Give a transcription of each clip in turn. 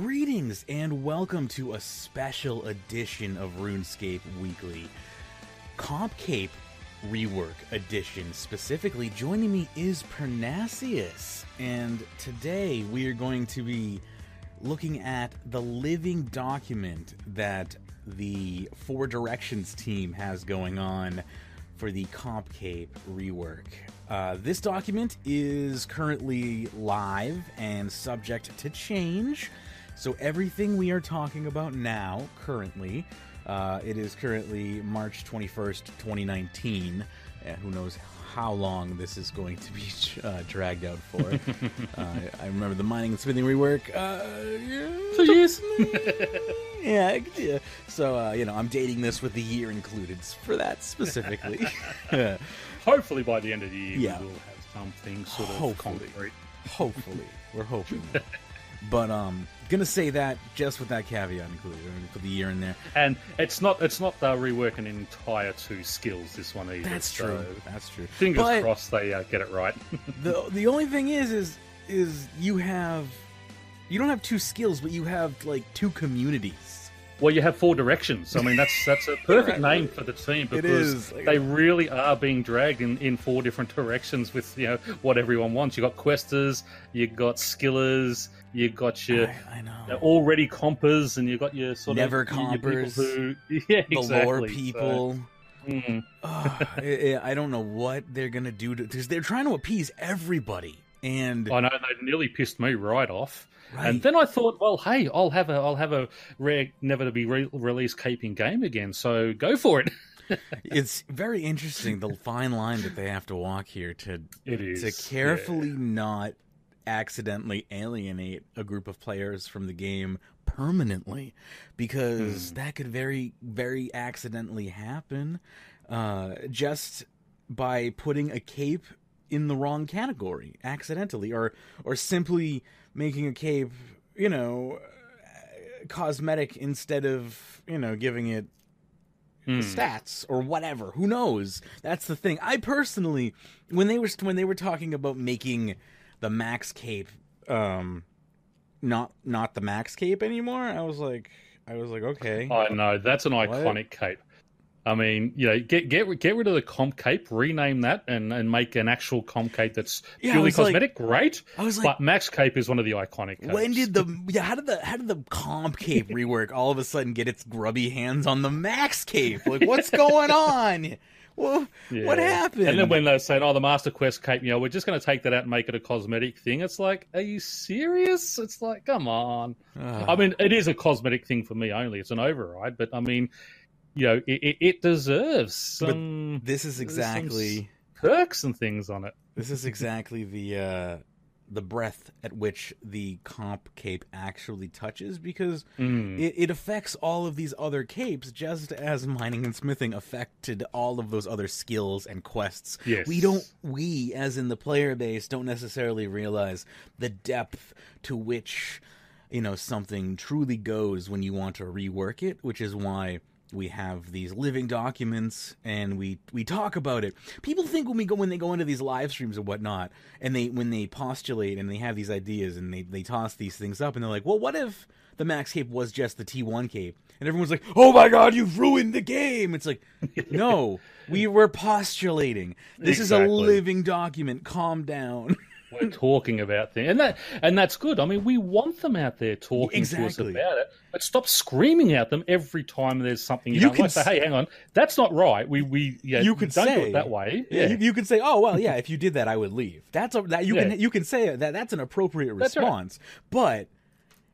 Greetings and welcome to a special edition of Runescape Weekly. Concave Rework edition specifically. Joining me is Pyrnassius, and today we are going to be looking at the living document that the Four Directions team has going on for the Concave Rework. This document is currently live and subject to change. So everything we are talking about now, currently, it is currently March 21st, 2019. Who knows how long this is going to be dragged out for. I remember the mining and smithing rework. 2 years. Yeah. So, I'm dating this with the year included for that specifically. Hopefully by the end of the year, Yeah. we will have something sort of concrete. Hopefully. We're hoping. But gonna say that just with that caveat included. I'm gonna put the year in there. And it's not reworking an entire 2 skills, this one either. That's true. That's true. Fingers But crossed they get it right. the only thing is you don't have 2 skills, but you have like 2 communities. Well, you have 4 directions. I mean, that's a perfect name for the team, because they really are being dragged in 4 different directions with what everyone wants. You got questers, you got skillers, you got your I know. already compers, and you got your sort Never of compers, your people the lore people. So, I don't know what they're gonna do because they're trying to appease everybody. And I know they nearly pissed me right off. Right. And then I thought, well, hey, I'll have a rare, never to be released caping game again. So go for it. it's very interesting the fine line that they have to walk here to carefully not accidentally alienate a group of players from the game permanently, because that could very, very accidentally happen just by putting a cape in the wrong category accidentally, or simply making a cape, cosmetic instead of, giving it stats or whatever. Who knows? That's the thing. I personally, when they were talking about making the max cape, not the max cape anymore, I was like, okay. I know, that's an iconic cape. I mean, get rid of the comp cape, rename that, and make an actual comp cape that's purely cosmetic. Great, but max cape is one of the iconic capes. When did how did the comp cape rework all of a sudden get its grubby hands on the max cape? Like, what's going on? Well, what happened? And then when they're saying, "Oh, the Master Quest cape," we're just going to take that out and make it a cosmetic thing. It's like, are you serious? It's like, come on. I mean, it is a cosmetic thing for me only. It's an override, but I mean, it deserves some. But this is exactly some perks and things on it. This is exactly the breadth at which the comp cape actually touches, because it affects all of these other capes, just as mining and smithing affected all of those other skills and quests. Yes. We as in the player base don't necessarily realize the depth to which something truly goes when you want to rework it, which is why we have these living documents and we talk about it. People think when they go into these live streams and whatnot, and when they postulate and they have these ideas and they toss these things up, and they're like, well, what if the max cape was just the T1 cape? And everyone's like, oh my god, you've ruined the game. It's like, no, we were postulating. This is a living document. Calm down. We're talking about things, and that's good. I mean, we want them out there talking to us about it, but stop screaming at them every time there's something you don't like. Say, hey, hang on, that's not right. You could don't do it that way. Yeah, you could say, oh well, yeah, if you did that, I would leave. You can say that's an appropriate response, but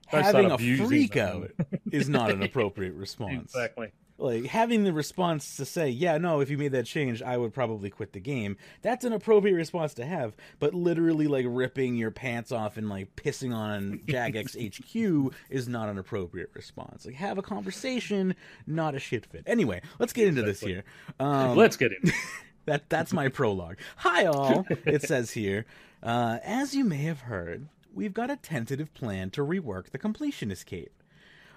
having a freak out is not an appropriate response. Exactly. Like, having the response to say, yeah, no, if you made that change, I would probably quit the game, that's an appropriate response to have. But literally, like, ripping your pants off and, like, pissing on Jagex HQ is not an appropriate response. Like, have a conversation, not a shit fit. Anyway, let's get into this here. Let's get into it. That's my prologue. Hi, all, it says here. As you may have heard, we've got a tentative plan to rework the Completionist Cape.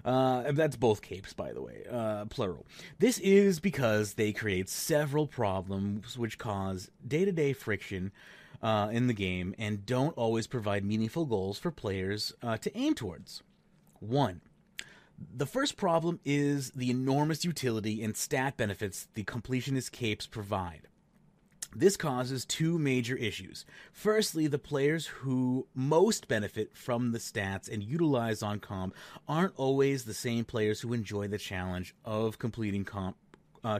That's both capes, by the way, plural. This is because they create several problems which cause day-to-day friction in the game and don't always provide meaningful goals for players to aim towards. 1. The first problem is the enormous utility and stat benefits the completionist capes provide. This causes two major issues. Firstly, the players who most benefit from the stats and utilize on comp aren't always the same players who enjoy the challenge of completing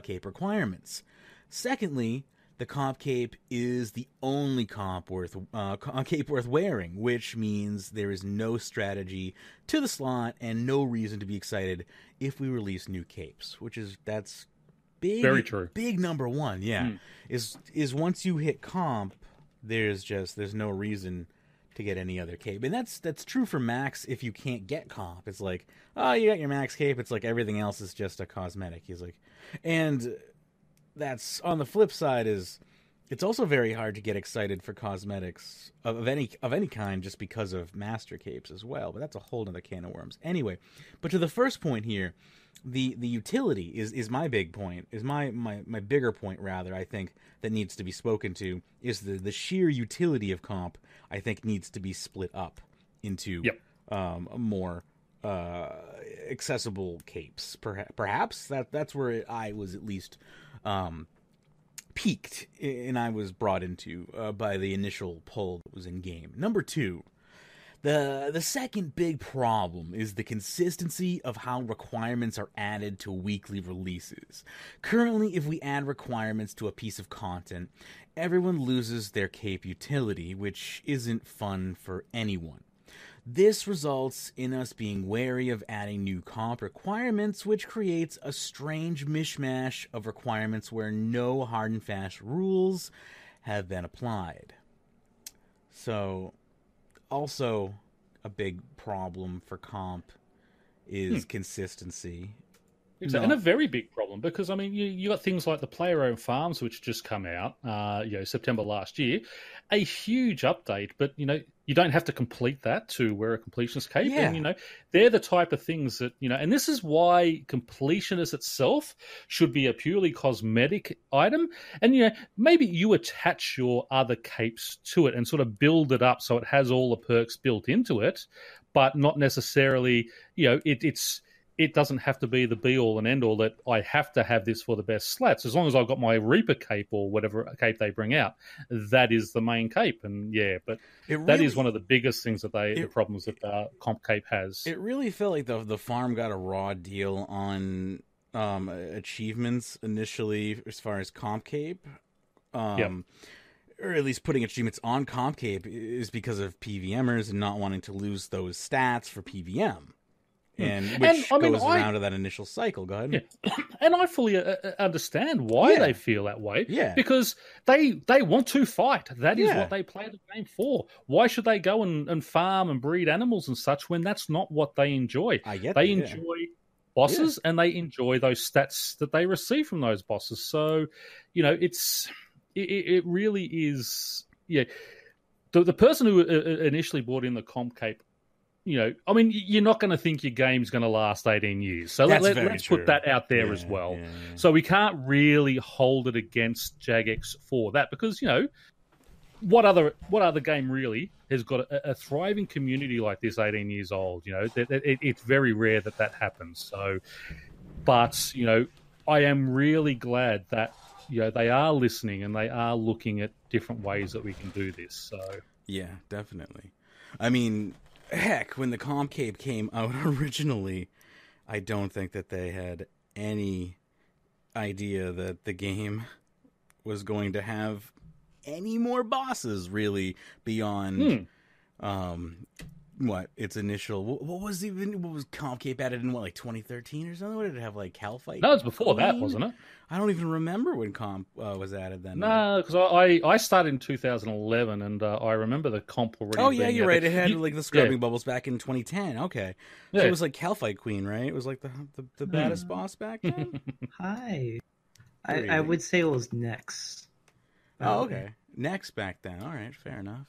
cape requirements. Secondly, the comp cape is the only cape worth wearing, which means there is no strategy to the slot and no reason to be excited if we release new capes, that's big, very true. Big number one, yeah. Is once you hit comp, there's no reason to get any other cape. And that's true for max if you can't get comp. It's like, oh, you got your max cape, it's like everything else is just a cosmetic. He's like, and that's on the flip side is it's also very hard to get excited for cosmetics of any kind just because of master capes as well, but that's a whole other can of worms. Anyway, but to the first point here, the utility is my big point, is my bigger point rather, I think, that needs to be spoken to, is the sheer utility of comp, I think, needs to be split up into more accessible capes. Perhaps that's where I was at least peaked, and I was brought into by the initial poll that was in game. Number 2, the second big problem is the consistency of how requirements are added to weekly releases. Currently, if we add requirements to a piece of content, everyone loses their cape utility, which isn't fun for anyone. This results in us being wary of adding new comp requirements, which creates a strange mishmash of requirements where no hard and fast rules have been applied. So, also a big problem for comp is consistency. Exactly. And a very big problem, because I mean, you got things like the player-owned farms, which just come out, September last year, a huge update. But you don't have to complete that to wear a completionist cape, and they're the type of things that and this is why completionist itself should be a purely cosmetic item, and maybe you attach your other capes to it and sort of build it up so it has all the perks built into it, but not necessarily it doesn't have to be the be-all and end-all that I have to have this for the best slats. As long as I've got my Reaper cape or whatever cape they bring out, that is the main cape. And that is one of the biggest things that the problems that Comp Cape has. It really felt like the farm got a raw deal on achievements initially as far as Comp Cape. Or at least putting achievements on Comp Cape is because of PVMers and not wanting to lose those stats for PVM. Which goes around to that initial cycle. Go ahead. Yeah. And I fully understand why they feel that way. Yeah. Because they want to fight. That is what they play the game for. Why should they go and farm and breed animals and such when that's not what they enjoy? They enjoy bosses and they enjoy those stats that they receive from those bosses. So, it really is. Yeah. The person who initially bought in the Comp Cape, you're not going to think your game's going to last 18 years. So let's put that out there as well. Yeah. So we can't really hold it against Jagex for that, because, what other game really has got a thriving community like this 18 years old? It's very rare that happens. So, but, I am really glad that, they are listening and they are looking at different ways that we can do this. So yeah, definitely. I mean, heck, when the Comp Cape came out originally, I don't think that they had any idea that the game was going to have any more bosses, really, beyond its initial. What was Comp Cape added in 2013 or something? What did it have, like Hellfight? No, it was before that, wasn't it? I don't even remember when Comp was added then. No, because I started in 2011, and I remember the Comp already. Oh yeah, you're right. It had the scrubbing bubbles back in 2010. Okay, so it was like Hellfight Queen, right? It was like the baddest boss back then. Hi, I would say it was Nex. Oh, okay, Nex back then. All right, fair enough.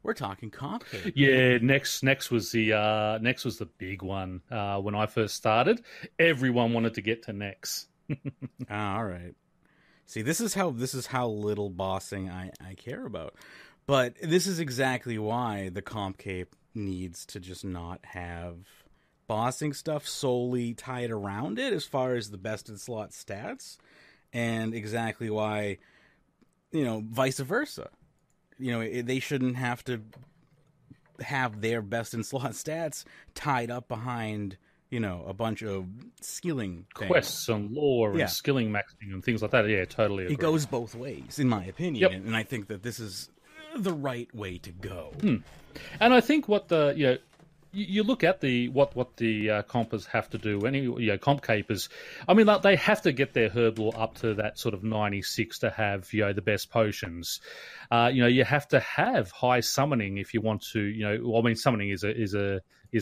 We're talking Comp Cape. Yeah, Nex was the big one when I first started. Everyone wanted to get to Nex. All right. See, this is how little bossing I care about. But this is exactly why the Comp Cape needs to just not have bossing stuff solely tied around it as far as the best in slot stats, and exactly why, vice versa. They shouldn't have to have their best in slot stats tied up behind, a bunch of skilling things. Quests and lore and skilling maxing and things like that. Yeah, totally agree. It goes both ways, in my opinion, and I think that this is the right way to go. And I think what the you look at what the compers have to do. Comp capers. I mean, like, they have to get their herb lore up to that sort of 96 to have the best potions. You have to have high summoning if you want to. Summoning is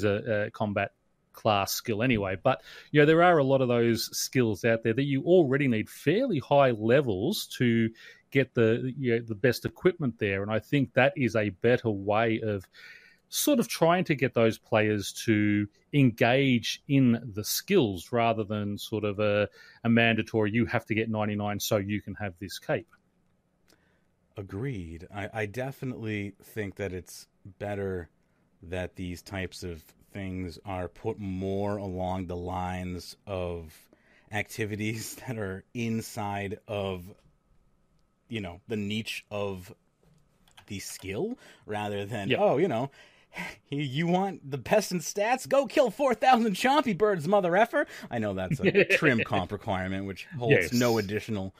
a combat class skill anyway, but there are a lot of those skills out there that you already need fairly high levels to get the best equipment there, and I think that is a better way of sort of trying to get those players to engage in the skills rather than sort of a mandatory, you have to get 99 so you can have this cape. Agreed. I definitely think that it's better that these types of things are put more along the lines of activities that are inside of, the niche of the skill, rather than, you want the best in stats? Go kill 4,000 chompy birds, mother effer. I know that's a trim comp requirement, which holds no additional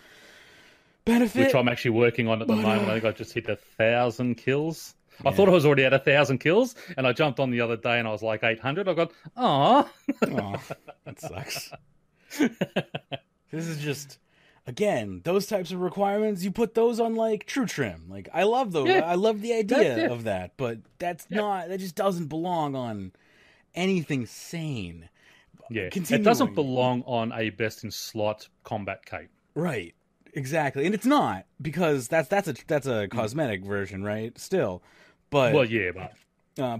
benefit. Which I'm actually working on at the moment. I think I just hit 1,000 kills. I thought I was already at 1,000 kills, and I jumped on the other day and I was like 800. I got, that sucks. This is just... Again, those types of requirements, you put those on, like, True Trim. Like, I love those. I love the idea of that, but that just doesn't belong on anything sane. Yeah, it doesn't belong on a best-in-slot combat cape. Right, exactly. And it's not, because that's a cosmetic version, right? Still. But,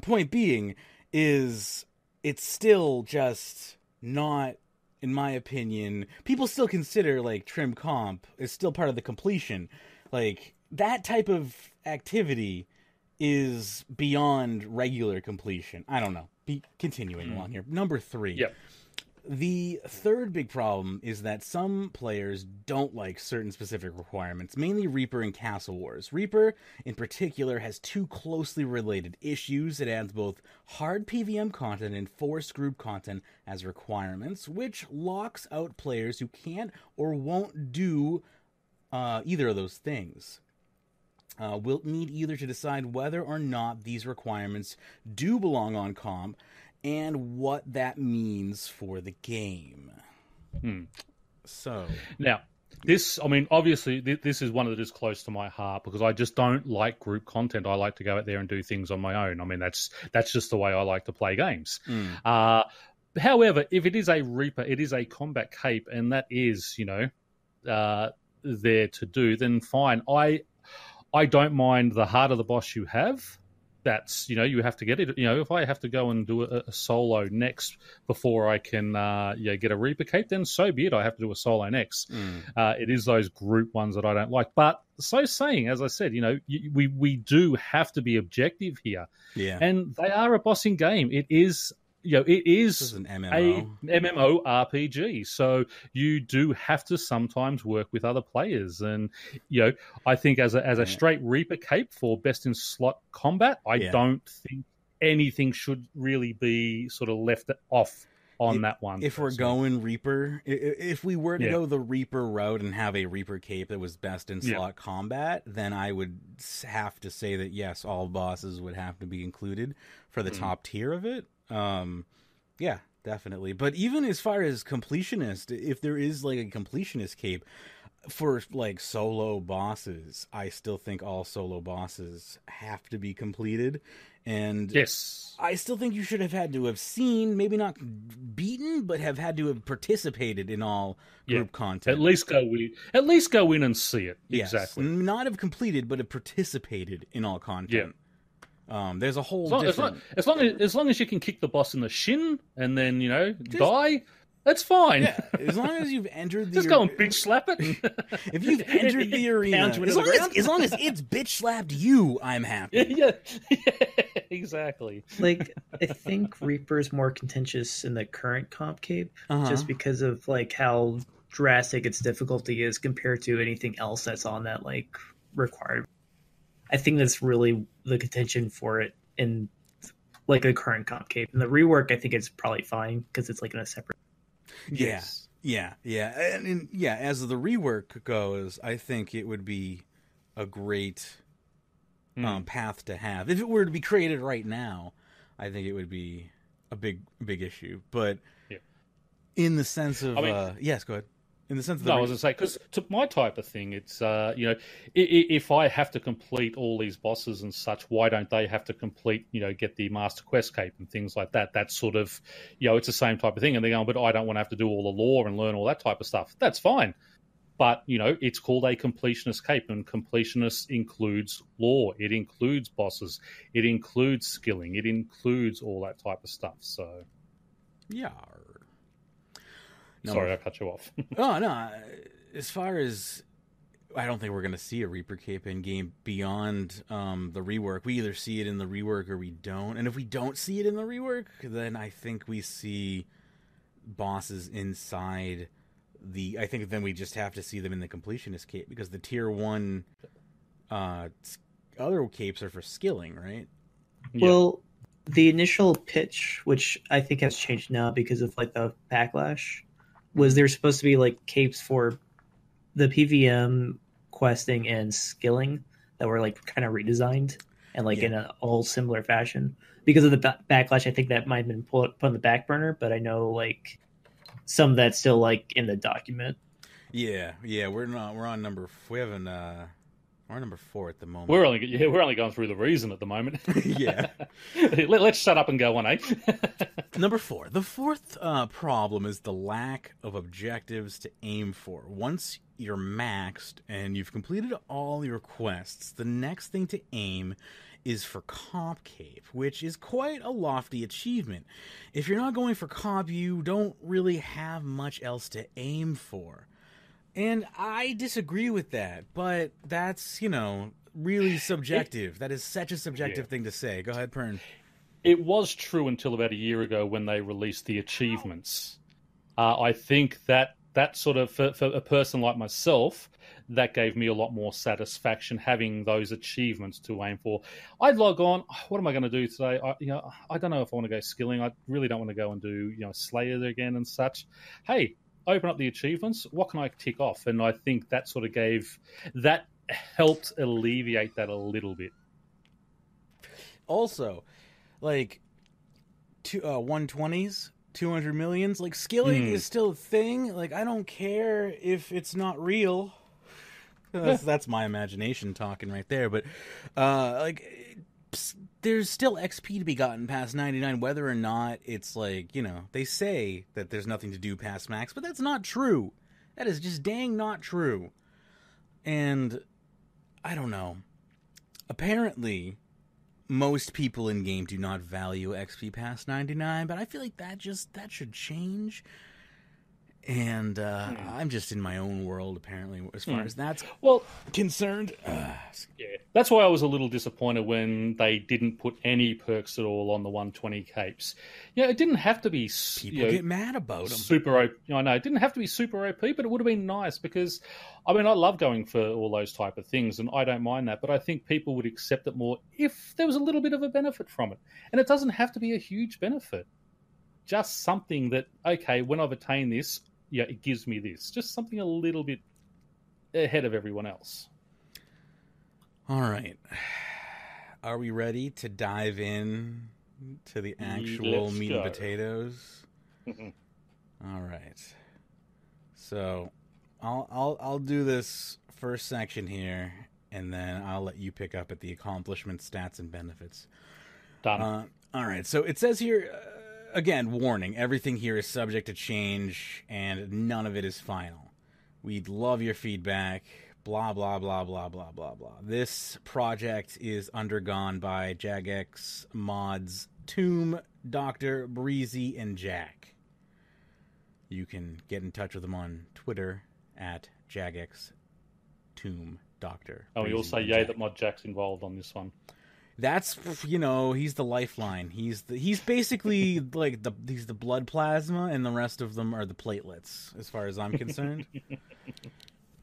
point being is it's still just not... In my opinion, people still consider, like, trim comp is still part of the completion. Like, that type of activity is beyond regular completion. I don't know. Continuing along here. Number 3. Yep. The third big problem is that some players don't like certain specific requirements, mainly Reaper and Castle Wars. Reaper, in particular, has two closely related issues. It adds both hard PvM content and forced group content as requirements, which locks out players who can't or won't do either of those things. We'll need either to decide whether or not these requirements do belong on comp, and what that means for the game. So now, obviously, this is one that is close to my heart because I just don't like group content. I like to go out there and do things on my own. I mean, that's just the way I like to play games. However, if it is a Reaper, it is a combat cape, and that is, there to do, then fine. I don't mind the harder the boss you have. That's, you have to get it. If I have to go and do a solo next before I can get a Reaper cape, then so be it. I have to do a solo next. It is those group ones that I don't like. But so saying, as I said, we do have to be objective here. Yeah. And they are a bossing game. It is... it is an MMO. a MMO RPG, so you do have to sometimes work with other players. And I think as a straight Reaper cape for best in slot combat, I don't think anything should really be sort of left off on that one. If we're going Reaper, if we were to go the Reaper route and have a Reaper cape that was best in slot combat, then I would have to say that yes, all bosses would have to be included for the top tier of it. Yeah, definitely. But even as far as completionist, if there is like a completionist cape for like solo bosses, I still think all solo bosses have to be completed. And yes, I still think you should have had to have seen, maybe not beaten, but have had to have participated in all group content. At least go in and see it. Yes. Exactly. Not have completed, but have participated in all content. Yeah. There's a whole as long as you can kick the boss in the shin and then die, that's fine. Yeah, as long as you've entered the just go and bitch slap it. If you've entered the arena, as long as it's bitch slapped you, I'm happy. exactly. Like, I think Reaper's more contentious in the current Concave, just because of like how drastic its difficulty is compared to anything else that's on that like required. I think that's really the contention for it in like the current Concave. And the rework, I think it's probably fine because it's like in a separate. Yes. Yeah. And as the rework goes, I think it would be a great path to have. If it were to be created right now, I think it would be a big issue. But in the sense of, yes, go ahead. In the sense of, I was going to say, because to my type of thing, it's if I have to complete all these bosses and such, why don't they have to complete, get the Master Quest cape and things like that? That's sort of, it's the same type of thing. And they're going, but I don't want to have to do all the lore and learn all that type of stuff. That's fine. But, it's called a completionist cape, and completionist includes lore. It includes bosses. It includes skilling. It includes all that type of stuff. So, yeah. Sorry, I cut you off. Oh, no. As far as, I don't think we're going to see a Reaper cape in game beyond the rework. We either see it in the rework or we don't. And if we don't see it in the rework, then I think we see bosses inside I think then we just have to see them in the completionist cape, because the tier 1 other capes are for skilling, right? Well, the initial pitch, which I think has changed now because of like the backlash, was there's supposed to be like capes for the PVM questing and skilling that were like kind of redesigned and like in a all similar fashion. Because of the backlash, I think that might have been put on the back burner, but I know like some of that's still like in the document. Yeah, we're on number. We haven't. We're on number 4 at the moment. We're only going through the reason at the moment. Yeah. Let's shut up and go on, eh? Number 4. The fourth problem is the lack of objectives to aim for. Once you're maxed and you've completed all your quests, the next thing to aim is for Concave, which is quite a lofty achievement. If you're not going for Comp, you don't really have much else to aim for. And I disagree with that, but that's, really subjective. That is such a subjective thing to say. Go ahead, Pern. It was true until about a year ago when they released the achievements. I think that sort of, for a person like myself, that gave me a lot more satisfaction having those achievements to aim for. I'd log on. What am I going to do today? I don't know if I want to go skilling. I really don't want to go and do Slayer again and such. Hey, open up the achievements. What can I tick off? And I think that sort of helped alleviate that a little bit. Also, like 120s, 200 millions, like skilling is still a thing. Like, I don't care if it's not real. That's my imagination talking right there. But there's still XP to be gotten past 99, whether or not it's like, they say that there's nothing to do past max, but that's not true. That is just dang not true. And I don't know. Apparently, most people in game do not value XP past 99, but I feel like that should change. And I'm just in my own world, apparently, as far as that's concerned. That's why I was a little disappointed when they didn't put any perks at all on the 120 capes. It didn't have to be... People get mad about them. Super OP. I know, it didn't have to be super OP, but it would have been nice because, I love going for all those type of things, and I don't mind that, but I think people would accept it more if there was a little bit of a benefit from it. And it doesn't have to be a huge benefit. Just something that, okay, when I've attained this, it gives me this. Just something a little bit ahead of everyone else. All right. Are we ready to dive in to the actual meat and potatoes? All right. So I'll do this first section here, and then I'll let you pick up at the accomplishments, stats, and benefits. Done. All right. So it says here... Again, warning, everything here is subject to change, and none of it is final. We'd love your feedback, blah, blah, blah, blah, blah, blah, blah. This project is undergone by Jagex, Mods, Tomb, Dr., Breezy, and Jack. You can get in touch with them on Twitter at Jagex, Tomb, Dr. Oh, you'll say yay that Mod Jack's involved on this one. That's, he's the lifeline. He's basically like he's the blood plasma, and the rest of them are the platelets, as far as I'm concerned.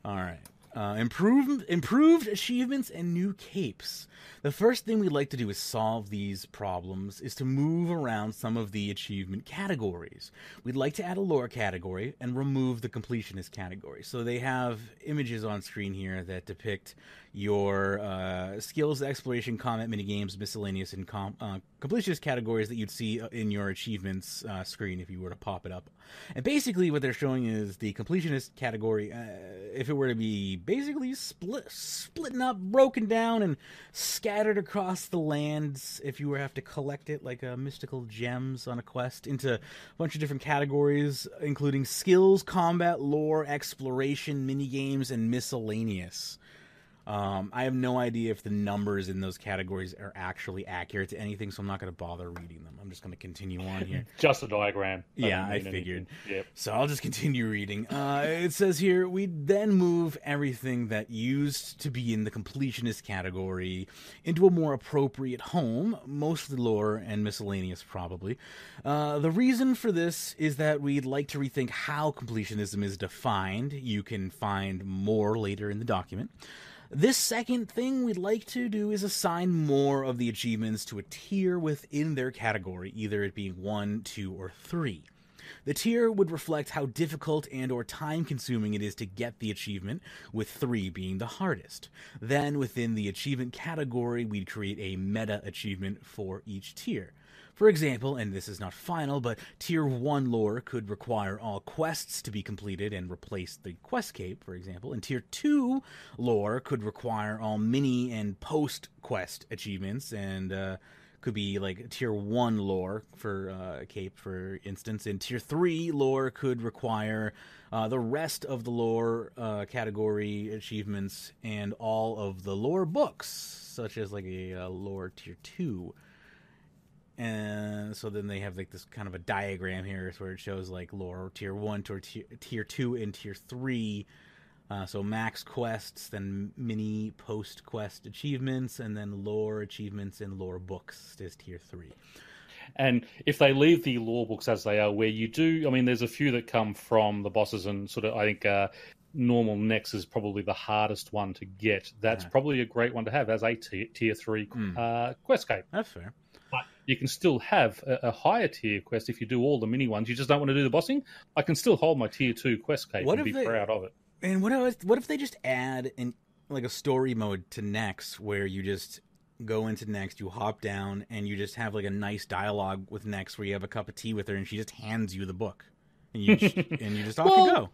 All right. Improved achievements and new capes. The first thing we'd like to do is solve these problems is to move around some of the achievement categories. We'd like to add a lore category and remove the completionist category. So they have images on screen here that depict your skills, exploration, combat, minigames, miscellaneous, and completionist categories that you'd see in your achievements screen if you were to pop it up. And basically what they're showing is the completionist category, if it were to be basically splitting up, broken down, and scattered across the lands, if you were to have to collect it like mystical gems on a quest, into a bunch of different categories, including skills, combat, lore, exploration, minigames, and miscellaneous. I have no idea if the numbers in those categories are actually accurate to anything, so I'm not going to bother reading them. I'm just going to continue on here. Just a diagram. Yeah, I figured. Yep. So I'll just continue reading. It says here, we then move everything that used to be in the completionist category into a more appropriate home, mostly lore and miscellaneous probably. The reason for this is that we'd like to rethink how completionism is defined. You can find more later in the document. This second thing we'd like to do is assign more of the achievements to a tier within their category, either it being 1, 2, or 3. The tier would reflect how difficult and or time-consuming it is to get the achievement, with 3 being the hardest. Then, within the achievement category, we'd create a meta achievement for each tier. For example, and this is not final, but Tier 1 lore could require all quests to be completed and replace the quest cape, for example, and Tier 2 lore could require all mini and post-quest achievements, and could be like Tier 1 lore for cape, for instance, and Tier 3 lore could require the rest of the lore category achievements and all of the lore books, such as like a lore Tier 2. And so then they have like this kind of a diagram here where it shows like lore Tier 1 to Tier 2 and Tier 3. So max quests, then mini post-quest achievements, and then lore achievements and lore books is Tier 3. And if they leave the lore books as they are, where you do, I mean, there's a few that come from the bosses, and sort of, I think normal Nex is probably the hardest one to get. That's probably a great one to have as a Tier 3 quest cape. That's fair. But you can still have a higher tier quest if you do all the mini ones. You just don't want to do the bossing. I can still hold my Tier 2 quest cape and be proud of it. And what if they just add like a story mode to Nex, where you just go into Nex, you hop down, and you just have like a nice dialogue with Nex where you have a cup of tea with her, and she just hands you the book, and you just off you go.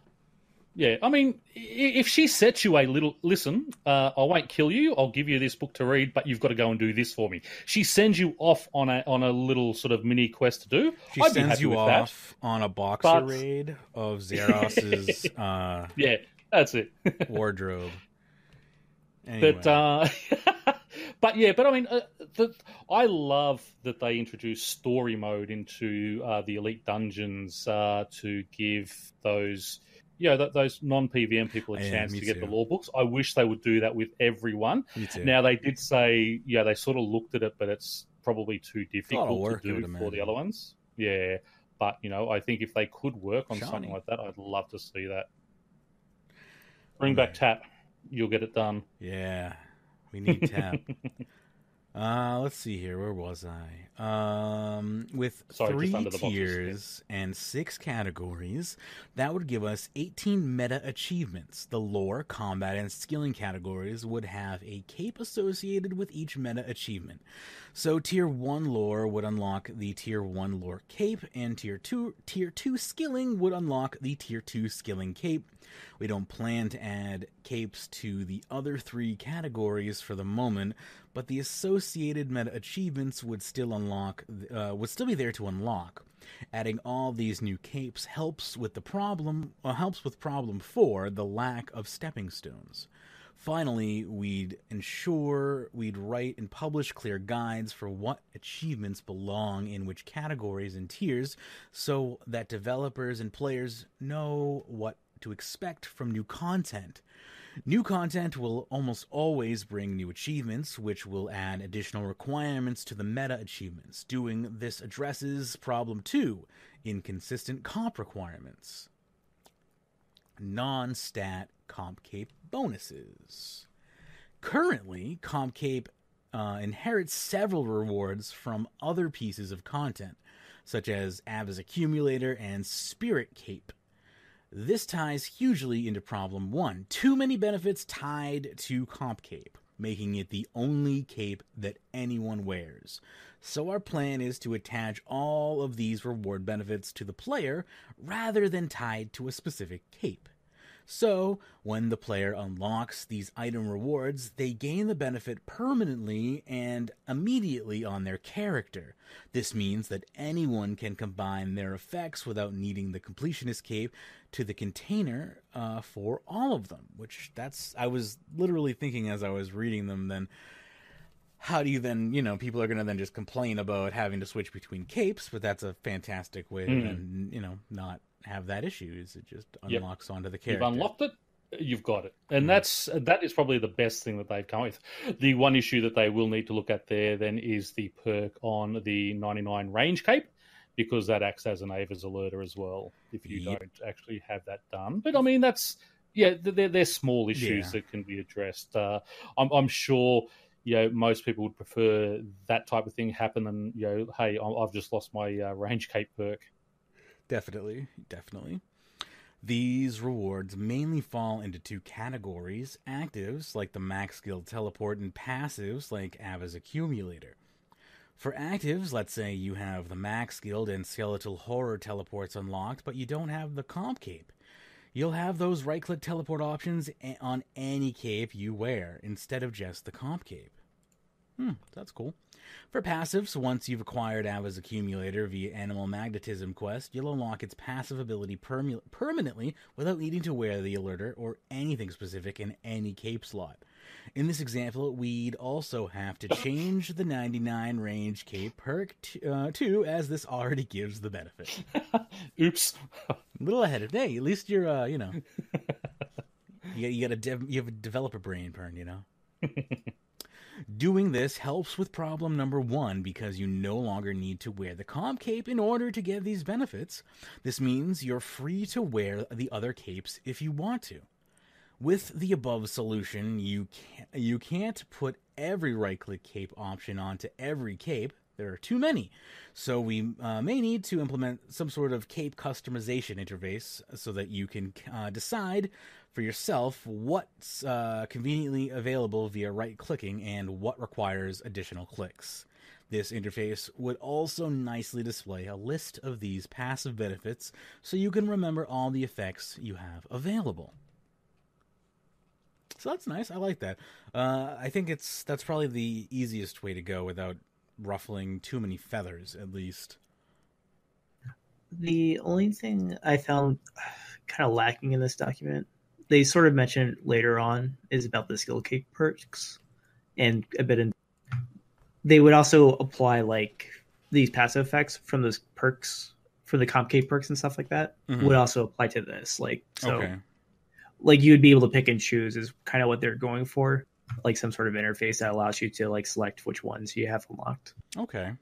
Yeah, I mean, if she sets you a little, listen, I won't kill you, I'll give you this book to read, but you've got to go and do this for me. She sends you off on a little sort of mini quest to do. She sends you off on a boxer raid of Zeros's yeah, that's it. wardrobe. Anyway. But I mean, I love that they introduced story mode into the Elite Dungeons to give those... those non-PVM people a chance to get the lore books. I wish they would do that with everyone. Me too. Now, they did say, they sort of looked at it, but it's probably too difficult to do for the other ones. Yeah, but, I think if they could work on something like that, I'd love to see that. Bring back Tap. You'll get it done. Yeah, we need Tap. Let's see here. Where was I? With 3 tiers and 6 categories, that would give us 18 meta achievements. The lore, combat, and skilling categories would have a cape associated with each meta achievement. So Tier 1 lore would unlock the Tier 1 lore cape, and Tier 2 skilling would unlock the Tier 2 skilling cape. We don't plan to add capes to the other 3 categories for the moment, but the associated meta achievements would still be there to unlock. Adding all these new capes helps with problem 4, the lack of stepping stones. Finally, we'd ensure we'd write and publish clear guides for what achievements belong in which categories and tiers, so that developers and players know what to expect from new content. New content will almost always bring new achievements, which will add additional requirements to the meta achievements. Doing this addresses problem 2, inconsistent comp requirements. Non-stat Concave bonuses. Currently, Concave inherits several rewards from other pieces of content, such as Ava's Accumulator and Spirit Cape. This ties hugely into problem 1. Too many benefits tied to Comp Cape, making it the only cape that anyone wears. So our plan is to attach all of these reward benefits to the player rather than tied to a specific cape. So, when the player unlocks these item rewards, they gain the benefit permanently and immediately on their character. This means that anyone can combine their effects without needing the completionist cape to the container for all of them, I was literally thinking as I was reading them then, how do you then, people are going to then just complain about having to switch between capes, but that's a fantastic way to then, not have that issue. Is it just unlocks onto the character? You've unlocked it, you've got it. And that is probably the best thing that they've come with. The one issue that they will need to look at there then is the perk on the 99 range cape, because that acts as an Ava's alerter as well, if you don't actually have that done. But I mean, they're small issues that can be addressed. I'm sure most people would prefer that type of thing happen than, hey, I've just lost my range cape perk. Definitely. These rewards mainly fall into 2 categories: actives, like the max skill teleport, and passives, like Ava's Accumulator. For actives, let's say you have the max skilled and skeletal horror teleports unlocked, but you don't have the comp cape. You'll have those right-click teleport options on any cape you wear, instead of just the comp cape. That's cool. For passives, once you've acquired Ava's Accumulator via Animal Magnetism quest, you'll unlock its passive ability permanently without needing to wear the alerter or anything specific in any cape slot. In this example, we'd also have to change the 99 range cape perk too, as this already gives the benefit. Oops. A little ahead of day. At least you're, you have a developer brain, Pern, Doing this helps with problem number 1 because you no longer need to wear the comp cape in order to get these benefits. This means you're free to wear the other capes if you want to. With the above solution, you can't put every right-click cape option onto every cape. There are too many. So we may need to implement some sort of cape customization interface so that you can decide for yourself what's conveniently available via right-clicking and what requires additional clicks. This interface would also nicely display a list of these passive benefits so you can remember all the effects you have available. So that's nice. I like that. I think that's probably the easiest way to go without ruffling too many feathers, at least. The only thing I found kind of lacking in this document, they sort of mentioned later on, is about the skill cape perks, and a bit in. They would also apply like these passive effects from those perks, from the comp cape perks and stuff like that, would also apply to this. Like you would be able to pick and choose is kind of what they're going for, like some sort of interface that allows you to like select which ones you have unlocked. Okay.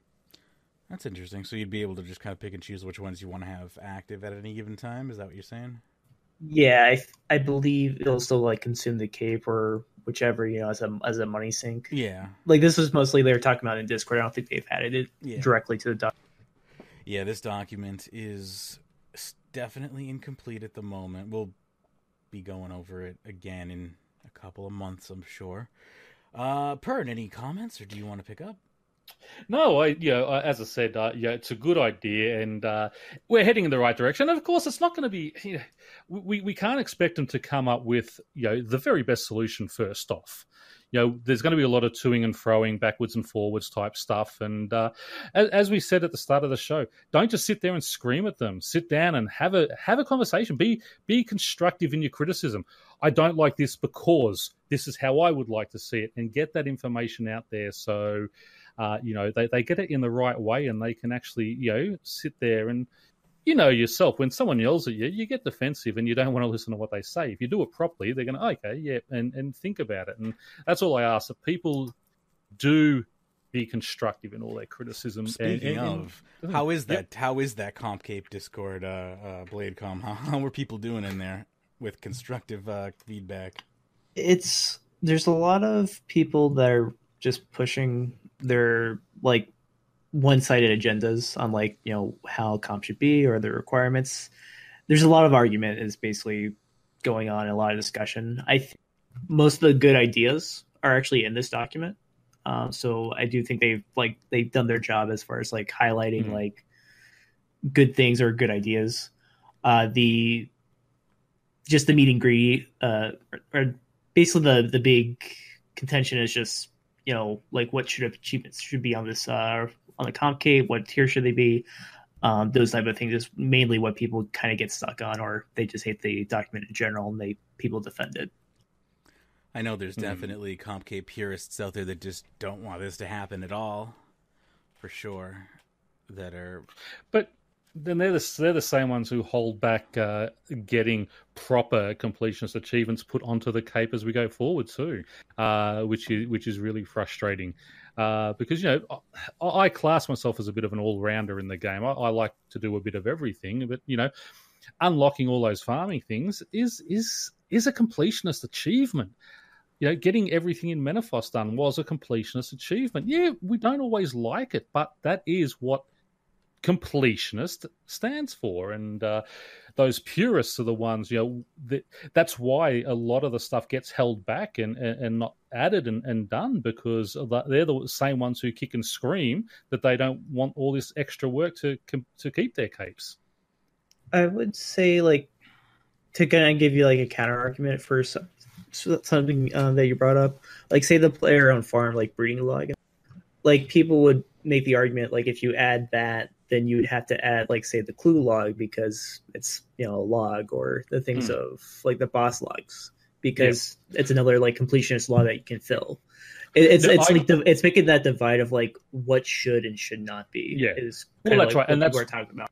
That's interesting. So you'd be able to just kind of pick and choose which ones you want to have active at any given time? Is that what you're saying? Yeah, I believe it'll still like consume the cape or whichever, as a money sink. Yeah. Like this was mostly they were talking about in Discord. I don't think they've added it directly to the document. Yeah, this document is definitely incomplete at the moment. We'll be going over it again in a couple of months, I'm sure. Pern, any comments, or do you want to pick up? No, as I said, it's a good idea, and we're heading in the right direction. And of course, it's not going to be, we can't expect them to come up with, the very best solution first off. There's going to be a lot of toing and froing, backwards and forwards type stuff. And as we said at the start of the show, don't just sit there and scream at them. Sit down and have a conversation. Be constructive in your criticism. I don't like this because this is how I would like to see it, and get that information out there so they get it in the right way, and they can actually sit there and you know yourself, when someone yells at you, you get defensive and you don't want to listen to what they say. If you do it properly, they're going to, okay, yeah, and think about it. And that's all I ask, that people do be constructive in all their criticism. Speaking of, how is that? Yep. How is that Concave Discord, BladeCom? How are people doing in there with constructive feedback? There's a lot of people that are just pushing their like one-sided agendas on like, you know, how comp should be or the requirements. There's a lot of argument is basically going on, and a lot of discussion. I think most of the good ideas are actually in this document. So I do think they've done their job as far as like highlighting like good things or good ideas. The meet and greet, or basically the big contention is just, you know, like what achievements should be on this on the Concave, what tier should they be, those type of things is mainly what people kind of get stuck on, or they just hate the document in general and people defend it. I know there's definitely Concave purists out there that just don't want this to happen at all, for sure. But then they're the same ones who hold back getting proper completionist achievements put onto the cape as we go forward too, which is really frustrating. Because, you know, I class myself as a bit of an all-rounder in the game. I like to do a bit of everything, but, you know, unlocking all those farming things is a completionist achievement. You know, getting everything in Menethos done was a completionist achievement. Yeah, we don't always like it, but that is what completionist stands for. And those purists are the ones, you know, that's why a lot of the stuff gets held back and not added and done, because they're the same ones who kick and scream that they don't want all this extra work to keep their capes. I would say, like, to kind of give you like a counter argument for something that you brought up, like say the player on farm like breeding log, like people would make the argument like if you add that, then you would have to add like say the clue log because it's, you know, a log, or the things of like the boss logs because it's another like completionist log that you can fill. It's making that divide of like what should and should not be. Yeah, is well, that's like right, and that's what we're talking about.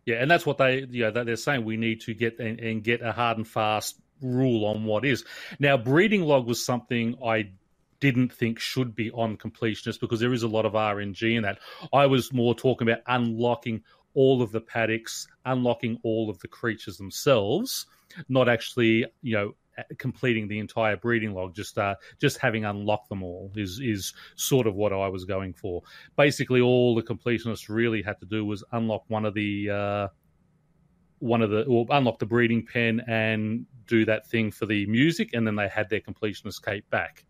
Yeah, and that's what they're saying. We need to get and get a hard and fast rule on what is. Now, breeding log was something I didn't think should be on completionist because there is a lot of RNG in that. I was more talking about unlocking all of the paddocks, unlocking all of the creatures themselves, not actually, you know, completing the entire breeding log. Just having unlocked them all is sort of what I was going for. Basically, all the completionists really had to do was unlock unlock the breeding pen and do that thing for the music, and then they had their completionist cape back.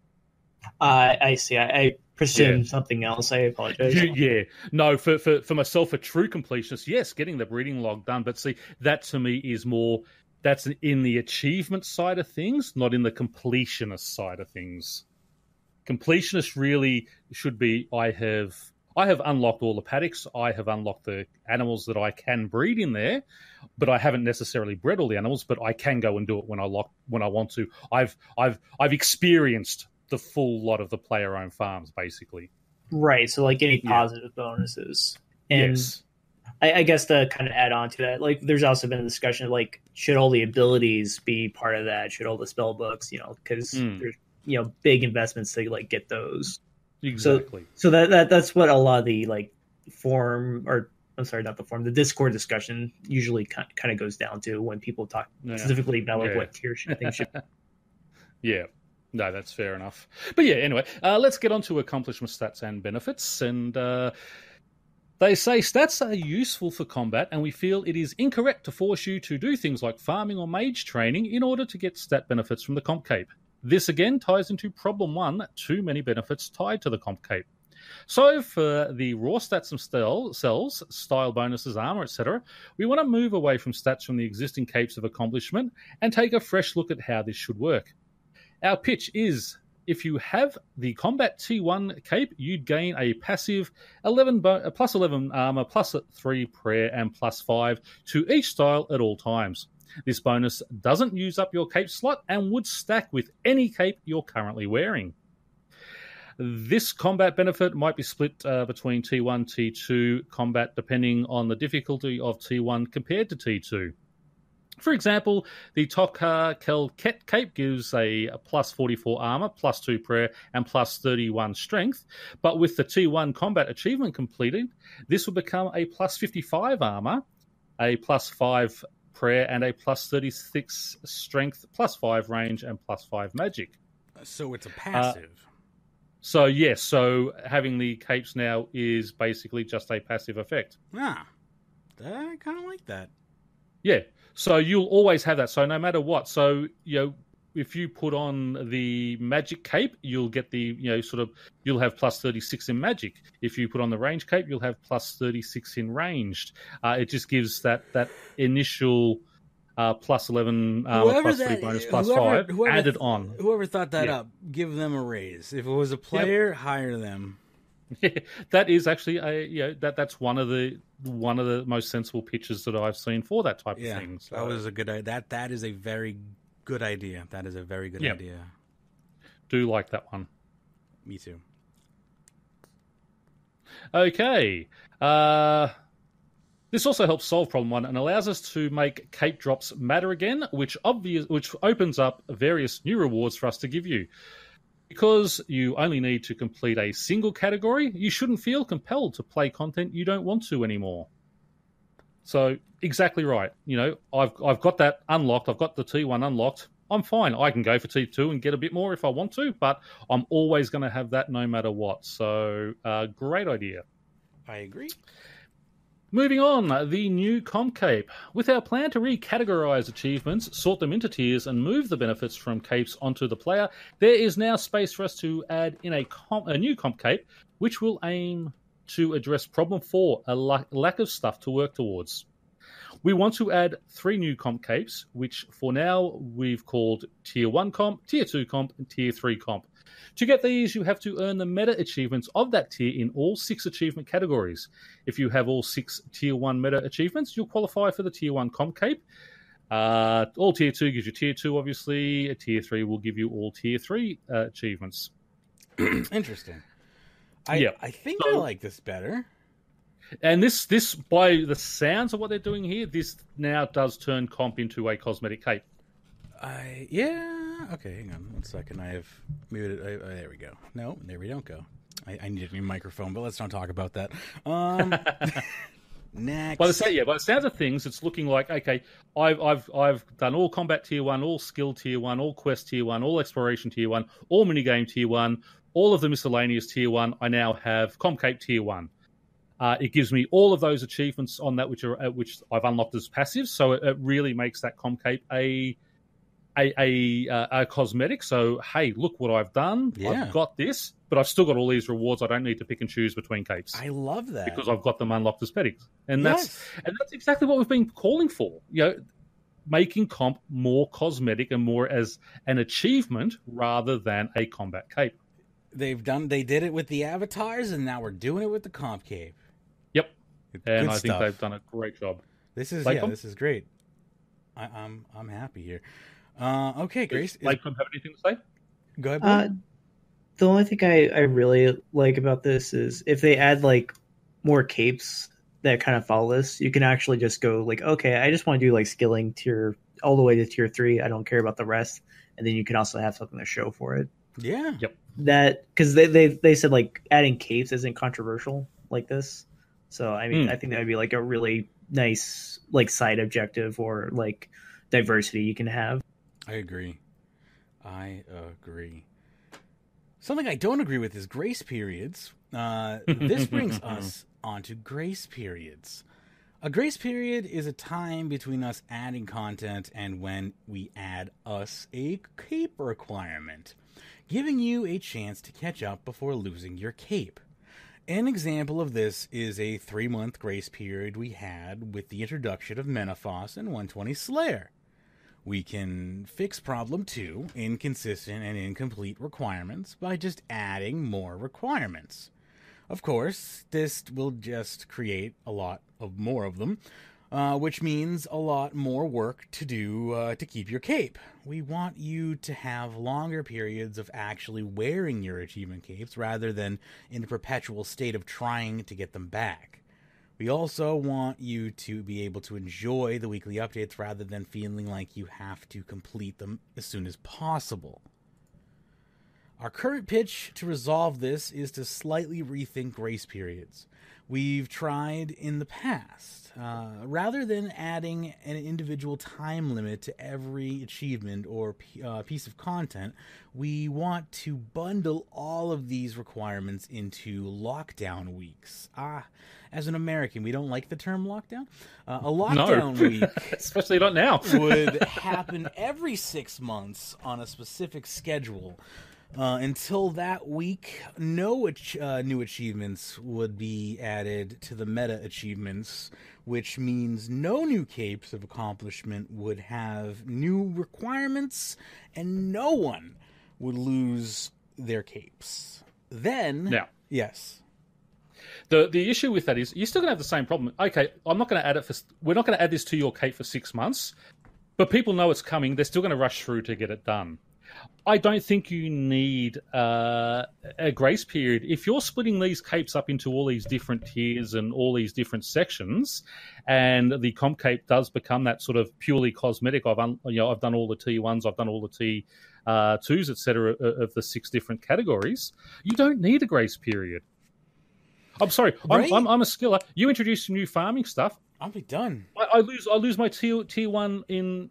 I see. I presumed something else. I apologize. Yeah. No, for myself, a true completionist, yes, getting the breeding log done. But see, that to me is more, that's in the achievement side of things, not in the completionist side of things. Completionist really should be, I have unlocked all the paddocks. I have unlocked the animals that I can breed in there, but I haven't necessarily bred all the animals. But I can go and do it when I want to. I've experienced the full lot of the player-owned farms, basically. Right. So, like, any positive bonuses. And yes. I guess to kind of add on to that, like, there's also been a discussion of like, should all the abilities be part of that? Should all the spell books? You know, because there's, you know, big investments to like get those. Exactly. So that's what a lot of the like the Discord discussion usually kind of goes down to when people talk specifically about like what tier things should. Yeah. No, that's fair enough. But yeah, anyway, let's get on to accomplishment stats and benefits. And they say stats are useful for combat, and we feel it is incorrect to force you to do things like farming or mage training in order to get stat benefits from the comp cape. This again ties into problem 1, too many benefits tied to the comp cape. So for the raw stats themselves, style bonuses, armor, etc., we want to move away from stats from the existing capes of accomplishment and take a fresh look at how this should work. Our pitch is, if you have the Combat T1 cape, you'd gain a passive plus 11 armor, plus 3 prayer, and plus 5 to each style at all times. This bonus doesn't use up your cape slot and would stack with any cape you're currently wearing. This combat benefit might be split between T1, T2 combat, depending on the difficulty of T1 compared to T2. For example, the Tokka Kel Ket Cape gives a plus 44 armor, plus 2 prayer, and plus 31 strength. But with the T1 combat achievement completed, this will become a plus 55 armor, a plus 5 prayer, and a plus 36 strength, plus 5 range, and plus 5 magic. So it's a passive. So having the capes now is basically just a passive effect. I kind of like that. Yeah. So you'll always have that. So no matter what. So, if you put on the magic cape, you'll get the, you'll have plus 36 in magic. If you put on the range cape, you'll have plus 36 in ranged. It just gives that initial plus 11, plus 3 bonus, plus 5 added on. Whoever thought that up, give them a raise. If it was a player, hire them. Yeah, that is actually that's one of the most sensible pitches that I've seen for that type of thing. So. That was a good idea. That is a very good idea. That is a very good idea. Do like that one. Me too. Okay. This also helps solve problem 1 and allows us to make cape drops matter again, which opens up various new rewards for us to give you. Because you only need to complete a single category, you shouldn't feel compelled to play content you don't want to anymore. So, exactly right. I've got that unlocked. I've got the T1 unlocked. I'm fine. I can go for T2 and get a bit more if I want to, but I'm always going to have that no matter what. So, great idea. I agree. Moving on, the new Concave. With our plan to recategorize achievements, sort them into tiers, and move the benefits from capes onto the player, there is now space for us to add in a new Concave, which will aim to address problem 4, a lack of stuff to work towards. We want to add 3 new comp capes, which for now we've called Tier 1 comp, Tier 2 comp, and Tier 3 comp. To get these, you have to earn the meta achievements of that tier in all 6 achievement categories. If you have all 6 Tier 1 meta achievements, you'll qualify for the Tier 1 comp cape. All Tier 2 gives you Tier 2, obviously. Tier 3 will give you all Tier 3 achievements. Interesting. I think I like this better. And this, by the sounds of what they're doing here, this now does turn comp into a cosmetic cape. Okay, hang on 1 second. I have muted. There we go. No, there we don't go. I need a new microphone, but let's not talk about that. Next. By the sounds of things, it's looking like, okay, I've done all combat tier 1, all skill tier 1, all quest tier 1, all exploration tier 1, all minigame tier 1, all of the miscellaneous tier 1. I now have Concave tier 1. It gives me all of those achievements on that which I've unlocked as passive, so it really makes that Concave a cosmetic. So, hey, look what I've done. Yeah. I've got this, but I've still got all these rewards. I don't need to pick and choose between capes. I love that. Because I've got them unlocked as petics. And that's exactly what we've been calling for. Making comp more cosmetic and more as an achievement rather than a combat cape. They did it with the avatars, and now we're doing it with the Concave. Yep. And Good I think stuff. they've done a great job. This is great. I'm happy here. Okay, Grace. Have anything to say? Go ahead. Blake. The only thing I really like about this is if they add more capes that kind of follow this, you can actually just go okay, I just want to do skilling tier all the way to tier 3. I don't care about the rest, and then you can also have something to show for it. Yeah. Yep. That because they said adding capes isn't controversial like this, so I mean I think that would be a really nice side objective or diversity you can have. I agree. Something I don't agree with is grace periods. This brings us onto grace periods. A grace period is a time between us adding content and when we add us a cape requirement, giving you a chance to catch up before losing your cape. An example of this is a 3-month grace period we had with the introduction of Menaphos and 120 Slayer. We can fix problem 2, inconsistent and incomplete requirements, by just adding more requirements. Of course, this will just create a lot of more of them. which means a lot more work to do to keep your cape. We want you to have longer periods of actually wearing your achievement capes rather than in a perpetual state of trying to get them back. We also want you to be able to enjoy the weekly updates rather than feeling like you have to complete them as soon as possible. Our current pitch to resolve this is to slightly rethink grace periods. We've tried in the past. Rather than adding an individual time limit to every achievement or piece of content, we want to bundle all of these requirements into lockdown weeks. As an American, we don't like the term lockdown. A lockdown week, especially not now, would happen every 6 months on a specific schedule. Until that week, no new achievements would be added to the meta achievements, which means no new capes of accomplishment would have new requirements, and no one would lose their capes. Then, now, yes. The issue with that is you're still going to have the same problem. Okay, I'm not going to add it we're not going to add this to your cape for 6 months, but people know it's coming. They're still going to rush through to get it done. I don't think you need a grace period. If you're splitting these capes up into all these different tiers and all these different sections, and the comp cape does become that sort of purely cosmetic, I've done all the T1s, I've done all the T2s, etc., of the 6 different categories, you don't need a grace period. I'm sorry, right? I'm a skiller. You introduce some new farming stuff, I'll be done. I lose my tier 1 in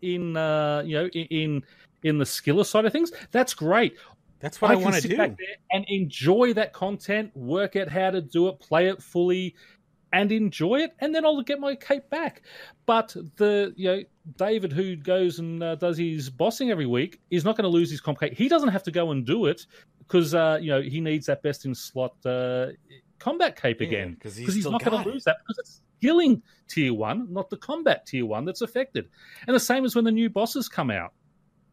the skiller side of things. That's great. That's what I want to do. Back there and enjoy that content, work out how to do it, play it fully, and enjoy it, and then I'll get my cape back. But David, who goes and does his bossing every week, is not going to lose his comp cape. He doesn't have to go and do it because he needs that best in slot combat cape again, because he's not going to lose that because it's healing tier 1, not the combat tier 1 that's affected. And the same as when the new bosses come out.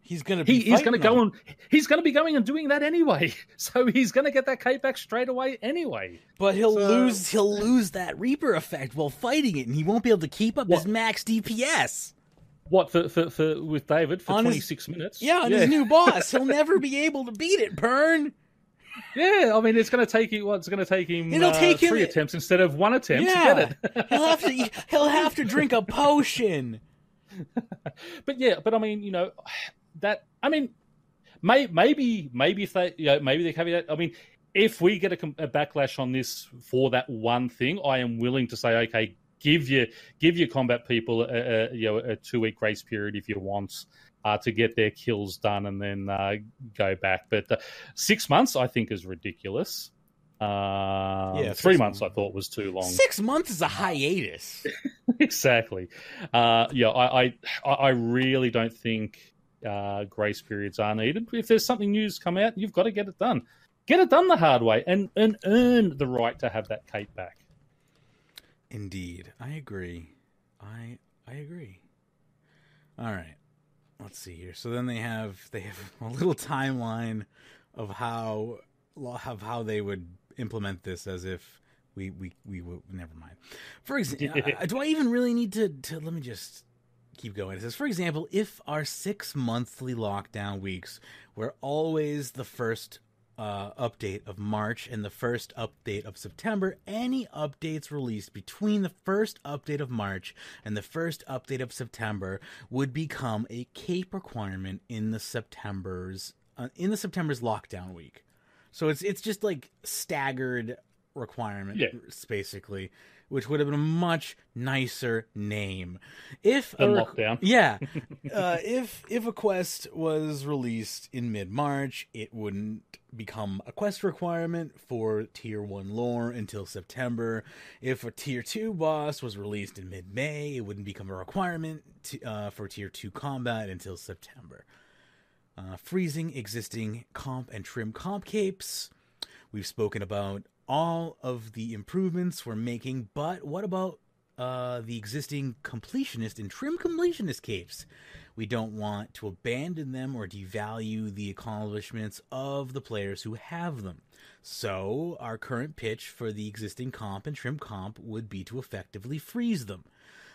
He's going to be going and doing that anyway. So he's going to get that cape back straight away anyway. But he'll lose that Reaper effect while fighting it, and he won't be able to keep up his max DPS. What for with David for 26 minutes? Yeah, his new boss. He'll never be able to beat it, Pern. Yeah, I mean, it's going to take him. It's going to take him. It'll take him 3 attempts instead of 1 attempt to get it. He'll have to drink a potion. But I mean, that. I mean, maybe if they, maybe they caveat. I mean, if we get a backlash on this for that one thing, I am willing to say, okay, give your combat people a 2-week grace period if you want. To get their kills done and then go back. But 6 months, I think, is ridiculous. 3 months I thought was too long. 6 months is a hiatus. Exactly. I really don't think grace periods are needed. If there's something new's come out, you've got to get it done. Get it done the hard way and earn the right to have that cape back. Indeed. I agree. I agree. All right. Let's see here. So then they have a little timeline of how they would implement this as if we would, never mind. For example, do I even really need to let me just keep going. It says, for example, if our 6 monthly lockdown weeks were always the first update of March and the first update of September, any updates released between the first update of March and the first update of September would become a cape requirement in the September's lockdown week. So it's just like staggered requirement, basically, which would have been a much nicer name. If lockdown. Yeah. If a quest was released in mid-March, it wouldn't become a quest requirement for Tier 1 lore until September. If a Tier 2 boss was released in mid-May, it wouldn't become a requirement for Tier 2 combat until September. Freezing existing comp and trim comp capes. We've spoken about all of the improvements we're making, but what about the existing completionist and trim completionist capes? We don't want to abandon them or devalue the accomplishments of the players who have them. So our current pitch for the existing comp and trim comp would be to effectively freeze them.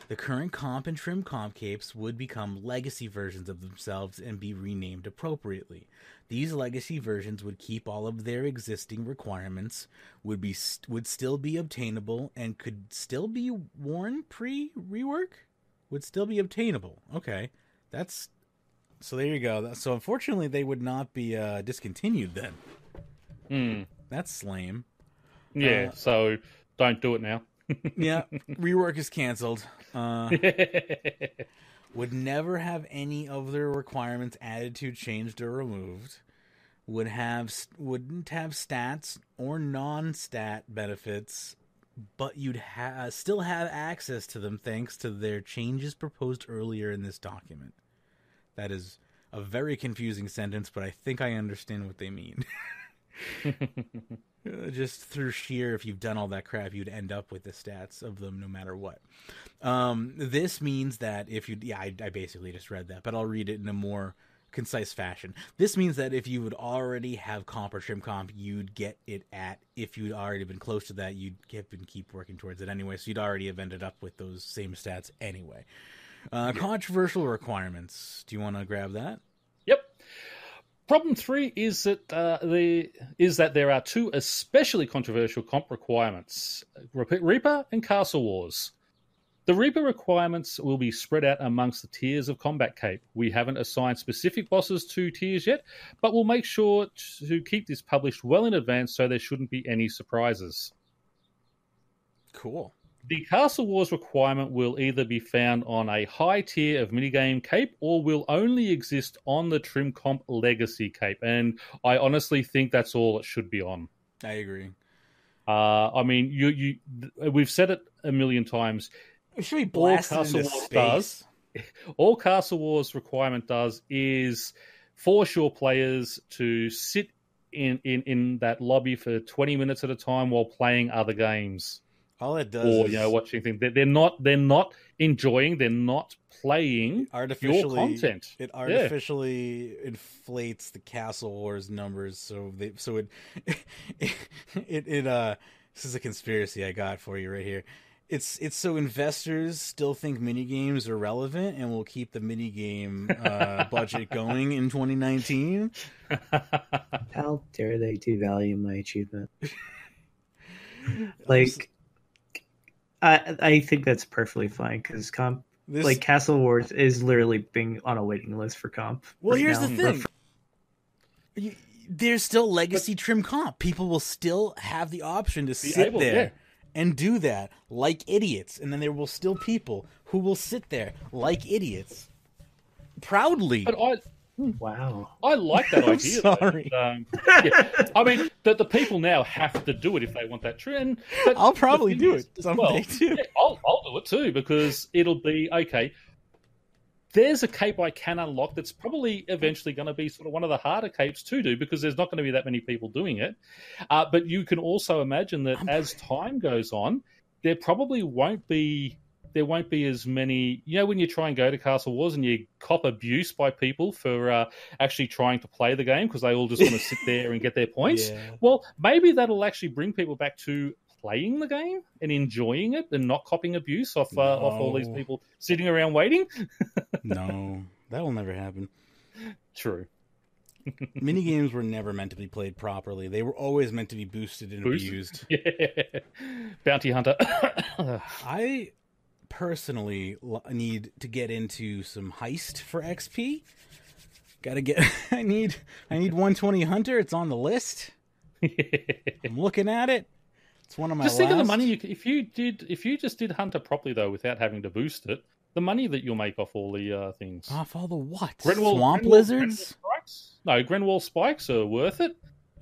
The current comp and trim comp capes would become legacy versions of themselves and be renamed appropriately. These legacy versions would keep all of their existing requirements, would still be obtainable, and could still be worn pre-rework? Would still be obtainable. Okay. So there you go. So unfortunately, they would not be discontinued then. That's lame. Yeah, so don't do it now. Yeah, rework is canceled. Would never have any of their requirements added to, changed, or removed. Wouldn't have stats or non-stat benefits, but you'd still have access to them thanks to their changes proposed earlier in this document. That is a very confusing sentence, but I think I understand what they mean. Just through sheer, if you've done all that crap, you'd end up with the stats of them no matter what. This means that if you... Yeah, I basically just read that, but I'll read it in a more concise fashion. This means that if you would already have comp or trim comp, you'd get it at... If you'd already been close to that, you'd keep working towards it anyway, so you'd already have ended up with those same stats anyway. Controversial requirements. Do you want to grab that? Yep. Problem 3 is that there are 2 especially controversial comp requirements: Reaper and Castle Wars. The Reaper requirements will be spread out amongst the tiers of combat cape. We haven't assigned specific bosses to tiers yet, but we'll make sure to keep this published well in advance so there shouldn't be any surprises. Cool. The Castle Wars requirement will either be found on a high tier of minigame cape or will only exist on the Trim Comp Legacy cape. And I honestly think that's all it should be on. I agree. I mean, we've said it a million times. It should be blasted into space. All Castle Wars requirement does is force your players to sit in that lobby for 20 minutes at a time while playing other games. All it does is... watching things. They're not enjoying, they're not playing your content. It artificially inflates the Castle Wars numbers, so this is a conspiracy I got for you right here. It's so investors still think minigames are relevant and will keep the minigame budget going in 2019. How dare they devalue my achievement? I think that's perfectly fine because Castle Wars is literally being on a waiting list for comp. Well, here's the thing. There's still legacy trim comp. People will still have the option to sit there and do that like idiots. And then there will still people who will sit there like idiots proudly. But Wow. I like that idea. Sorry. I mean, the people now have to do it if they want that trend. I'll probably do it someday too. Yeah, I'll do it too because it'll be, okay, there's a cape I can unlock that's probably eventually going to be sort of one of the harder capes to do because there's not going to be that many people doing it. But you can also imagine that as time goes on, there probably won't be as many, when you try and go to Castle Wars and you cop abuse by people for actually trying to play the game because they all just want to sit there and get their points. Yeah. Well, maybe that'll actually bring people back to playing the game and enjoying it and not copping abuse off all these people sitting around waiting. No, that will never happen. True. Minigames were never meant to be played properly. They were always meant to be boosted and abused. Yeah. Bounty Hunter. I personally need to get into some heist for XP. I need 120 Hunter. It's on the list. I'm looking at it. It's one of my just think of the money if you just did Hunter properly though without having to boost it, the money that you'll make off all the things. Off all the what? Swamp lizards? No, Grenwall spikes are worth it.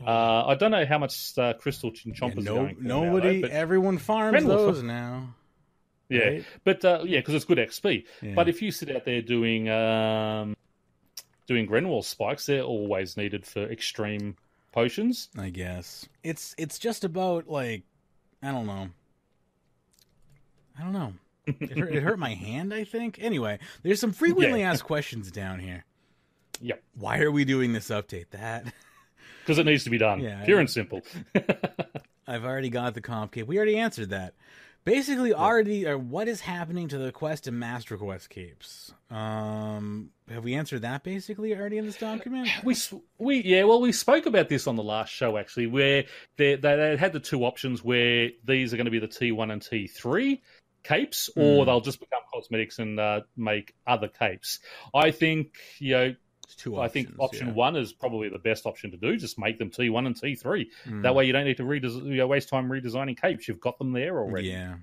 I don't know how much Crystal Chompers are going for nobody, now, though, everyone farms those now. Yeah, right? But because it's good XP. Yeah. But if you sit out there doing Grenwall spikes, they're always needed for extreme potions. I guess it's just about I don't know. It hurt my hand, I think. Anyway, there's some frequently asked questions down here. Yep. Why are we doing this update? Because it needs to be done. Yeah, pure and simple. I've already got the comp cape. We already answered that. Basically, what is happening to the Quest and Master Quest capes? Have we answered that basically already in this document? We spoke about this on the last show actually, where they had the two options where these are going to be the T1 and T3 capes, or they'll just become cosmetics and make other capes. I think I think option one is probably the best option to do. Just make them T1 and T3. That way you don't need to waste time redesigning capes. You've got them there already. Yeah.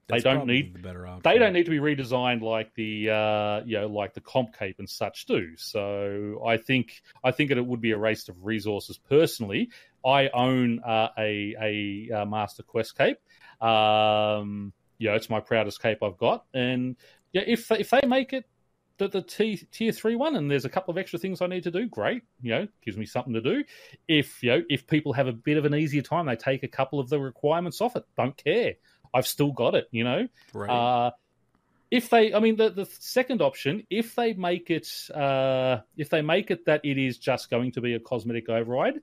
They don't need the better option. They don't need to be redesigned like the like the comp cape and such do. So I think it would be a waste of resources. Personally, I own a Master Quest cape. It's my proudest cape I've got, and if they make it the tier 3 one, and there's a couple of extra things I need to do, great. Gives me something to do. If people have a bit of an easier time, they take a couple of the requirements off it. Don't care. I've still got it. Right. If they, the second option, if they make it that it is just going to be a cosmetic override,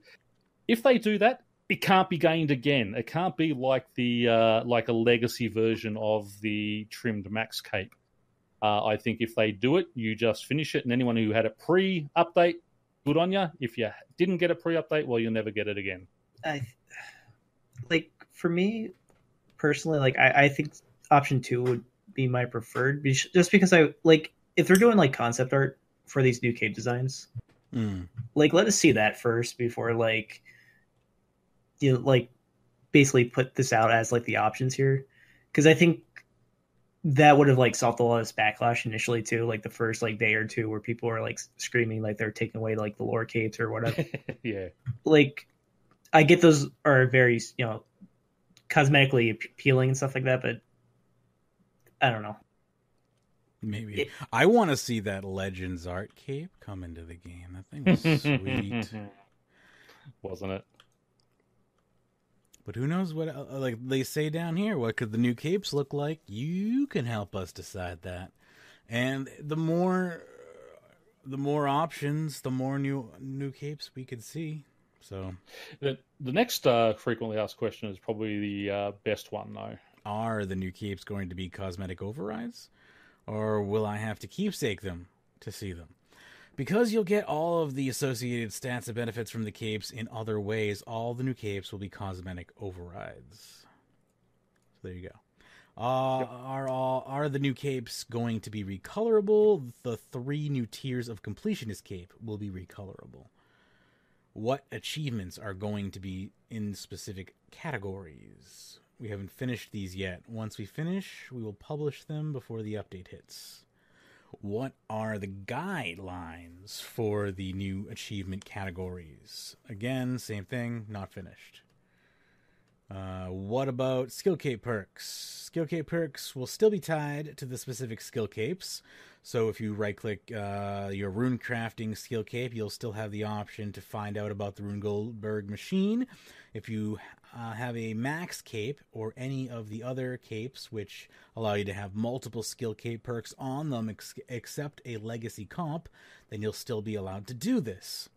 if they do that, it can't be gained again. It can't be like like a legacy version of the trimmed max cape. I think if they do it, you just finish it, and anyone who had a pre-update, good on you. If you didn't get a pre-update, well, you'll never get it again. For me personally, I think option 2 would be my preferred, just because if they're doing concept art for these new cape designs, let us see that first before basically put this out as the options here, because I think that would have solved a lot of this backlash initially too, the first day or two where people are screaming they're taking away the lore capes or whatever. Yeah, I get those are very cosmetically appealing and stuff like that, but I don't know. Maybe I want to see that Legends art cape come into the game. That thing was sweet, wasn't it? But who knows what, they say down here, what could the new capes look like? You can help us decide that. And the more options, the more new capes we could see. So the next frequently asked question is probably the best one, though. Are the new capes going to be cosmetic overrides? Or will I have to keepsake them to see them? Because you'll get all of the associated stats and benefits from the capes in other ways, all the new capes will be cosmetic overrides. So there you go. Are the new capes going to be recolorable? The 3 new tiers of completionist cape will be recolorable. What achievements are going to be in specific categories? We haven't finished these yet. Once we finish, we will publish them before the update hits. What are the guidelines for the new achievement categories? Again, same thing, not finished. What about skill cape perks? Skill cape perks will still be tied to the specific skill capes. So if you right-click your rune crafting skill cape, you'll still have the option to find out about the Rune Goldberg machine. If you have a max cape or any of the other capes, which allow you to have multiple skill cape perks on them except a legacy comp, then you'll still be allowed to do this.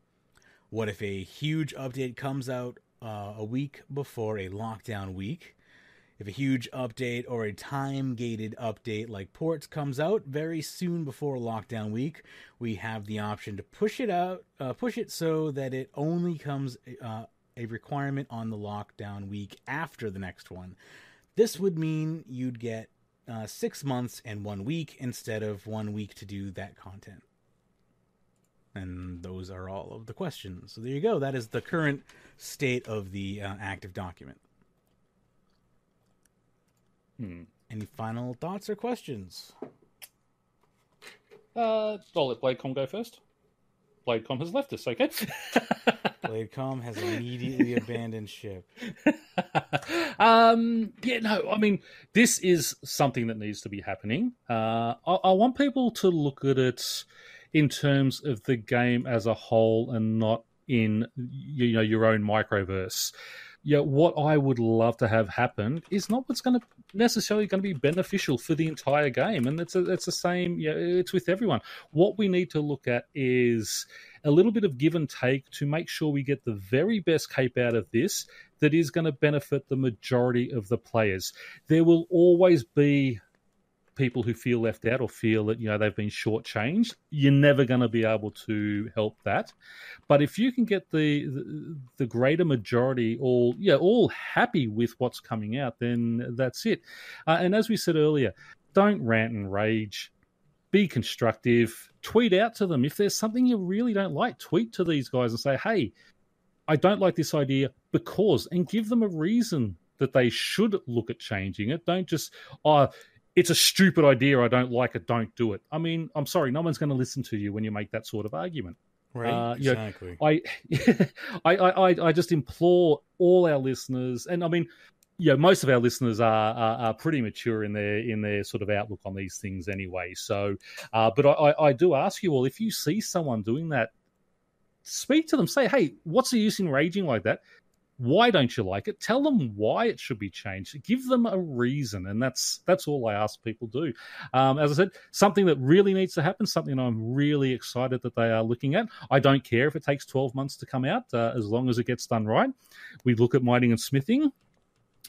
What if a huge update comes out a week before a lockdown week? If a huge update or a time-gated update like ports comes out very soon before lockdown week, we have the option to push it so that it only comes a requirement on the lockdown week after the next one. This would mean you'd get 6 months and 1 week instead of 1 week to do that content. And those are all of the questions. So there you go. That is the current state of the active document. Any final thoughts or questions? I'll let BladeCom go first. BladeCom has left us, okay? BladeCom has immediately abandoned ship. This is something that needs to be happening. I want people to look at it in terms of the game as a whole and not in your own microverse. What I would love to have happen is not what's going to necessarily going to be beneficial for the entire game, and it's the same. It's with everyone. What we need to look at is a little bit of give and take to make sure we get the very best cape out of this that is going to benefit the majority of the players. There will always be people who feel left out or feel that they've been shortchanged. You're never going to be able to help that. But if you can get the greater majority all happy with what's coming out, then that's it. And as we said earlier, don't rant and rage. Be constructive. Tweet out to them. If there's something you really don't like, tweet to these guys and say, hey, I don't like this idea because, and give them a reason that they should look at changing it. Don't just, it's a stupid idea, I don't like it, don't do it. I mean, I'm sorry, no one's going to listen to you when you make that sort of argument. Right, exactly. I just implore all our listeners, and I mean, most of our listeners are pretty mature in their sort of outlook on these things anyway. So, but I do ask you all, if you see someone doing that, speak to them. Say, hey, what's the use in raging like that? Why don't you like it? Tell them why it should be changed. Give them a reason, and that's all I ask people do. As I said, something that really needs to happen, something I'm really excited that they are looking at. I don't care if it takes 12 months to come out, as long as it gets done right. We look at mining and smithing.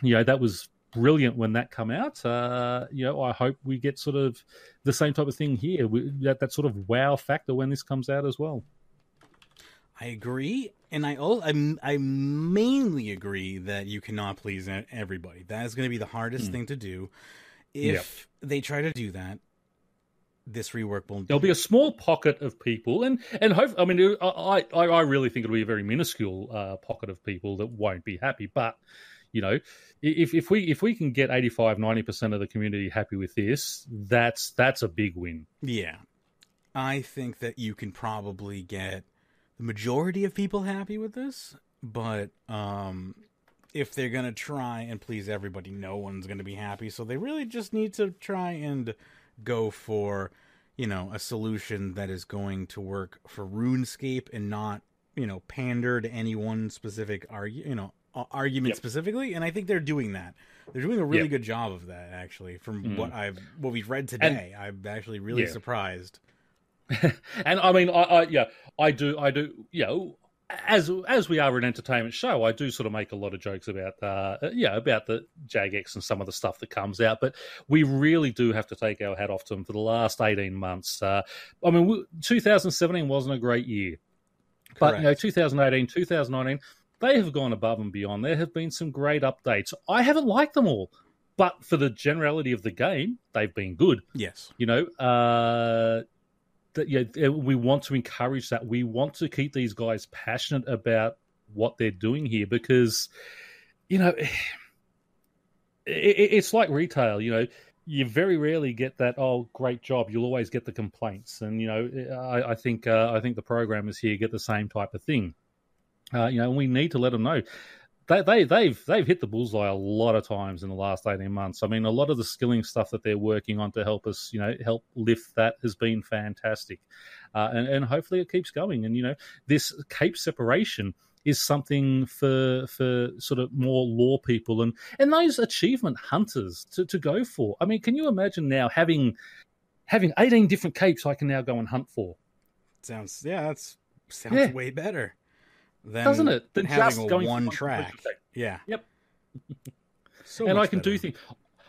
That was brilliant when that came out. I hope we get sort of the same type of thing here. That sort of wow factor when this comes out as well. I agree, and I mainly agree that you cannot please everybody. That is going to be the hardest thing to do. If they try to do that, this rework will. There'll be a small pocket of people, and hope. I mean, I really think it'll be a very minuscule pocket of people that won't be happy. But if we can get 85-90% of the community happy with this, that's a big win. Yeah, I think that you can probably get the majority of people happy with this, but if they're going to try and please everybody, no one's going to be happy. So they really just need to try and go for, a solution that is going to work for RuneScape and not, pander to any one specific argument specifically. And I think they're doing that. They're doing a really good job of that, actually, from what we've read today. I'm actually really surprised. And I mean, I do. As we are an entertainment show, I do sort of make a lot of jokes about about the Jagex and some of the stuff that comes out. But we really do have to take our hat off to them for the last 18 months. 2017 wasn't a great year, but 2018, 2019, they have gone above and beyond. There have been some great updates. I haven't liked them all, but for the generality of the game, they've been good. Yes, we want to encourage that. We want to keep these guys passionate about what they're doing here because, it's like retail. You very rarely get that, oh, great job. You'll always get the complaints. And, I think the programmers here get the same type of thing. And we need to let them know. They've hit the bullseye a lot of times in the last 18 months. I mean, a lot of the skilling stuff that they're working on to help us, help lift that has been fantastic. And hopefully it keeps going. And, this cape separation is something for sort of more lore people and those achievement hunters to go for. I mean, can you imagine now having 18 different capes I can now go and hunt for? Sounds way better. Doesn't it? Than having a one track. Yeah. Yep. So and I can better. do things.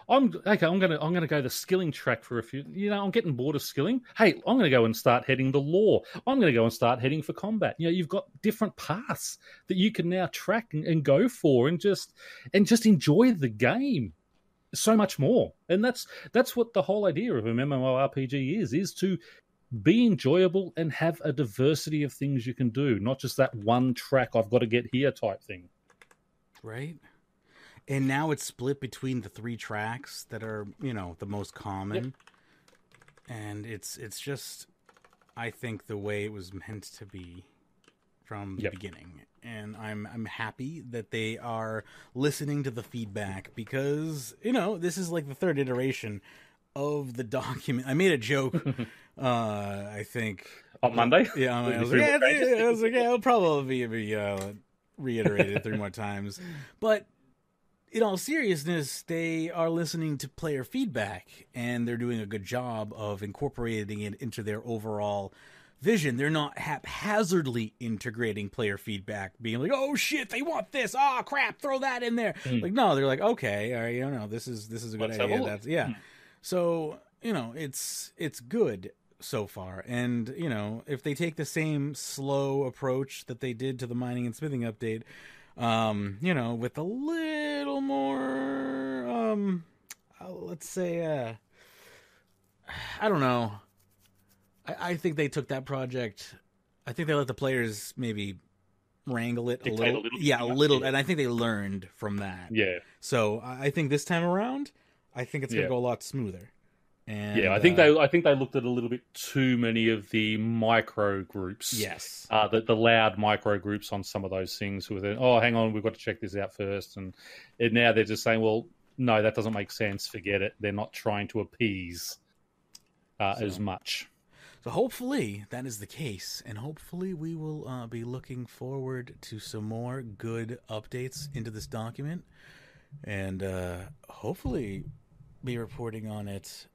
I'm gonna go the skilling track for a few. I'm getting bored of skilling. Hey, I'm gonna go and start heading the lore. I'm gonna go and start heading for combat. You've got different paths that you can now track and go for, and just enjoy the game so much more. And that's what the whole idea of an MMORPG is to be enjoyable and have a diversity of things you can do, not just that one track I've got to get here type thing. Right. And now it's split between the 3 tracks that are, the most common. Yep. And it's just, I think, the way it was meant to be from the beginning. And I'm happy that they are listening to the feedback because, this is like the 3rd iteration of the document. I made a joke, I think. On Monday? Yeah, I was like, it'll probably be reiterated 3 more times. But in all seriousness, they are listening to player feedback, and they're doing a good job of incorporating it into their overall Vision, they're not haphazardly integrating player feedback, being like, "Oh shit, they want this. Oh crap, throw that in there." Like, no, they're like, "Okay, all right, you know, this is a good idea." That's So, you know, it's good so far, and you know, if they take the same slow approach that they did to the mining and smithing update, you know, with a little more, let's say, I don't know. I think they took that project. I think they let the players maybe wrangle it a little. Yeah, a little. And I think they learned from that. Yeah. So I think this time around, I think it's going to go a lot smoother. And, yeah, I think they looked at a little bit too many of the micro groups. Yes. The loud micro groups on some of those things who were then, oh, hang on, we've got to check this out first. And now they're just saying, well, no, that doesn't make sense. Forget it. They're not trying to appease as much. So hopefully that is the case, and hopefully we will be looking forward to some more good updates into this document, and hopefully be reporting on it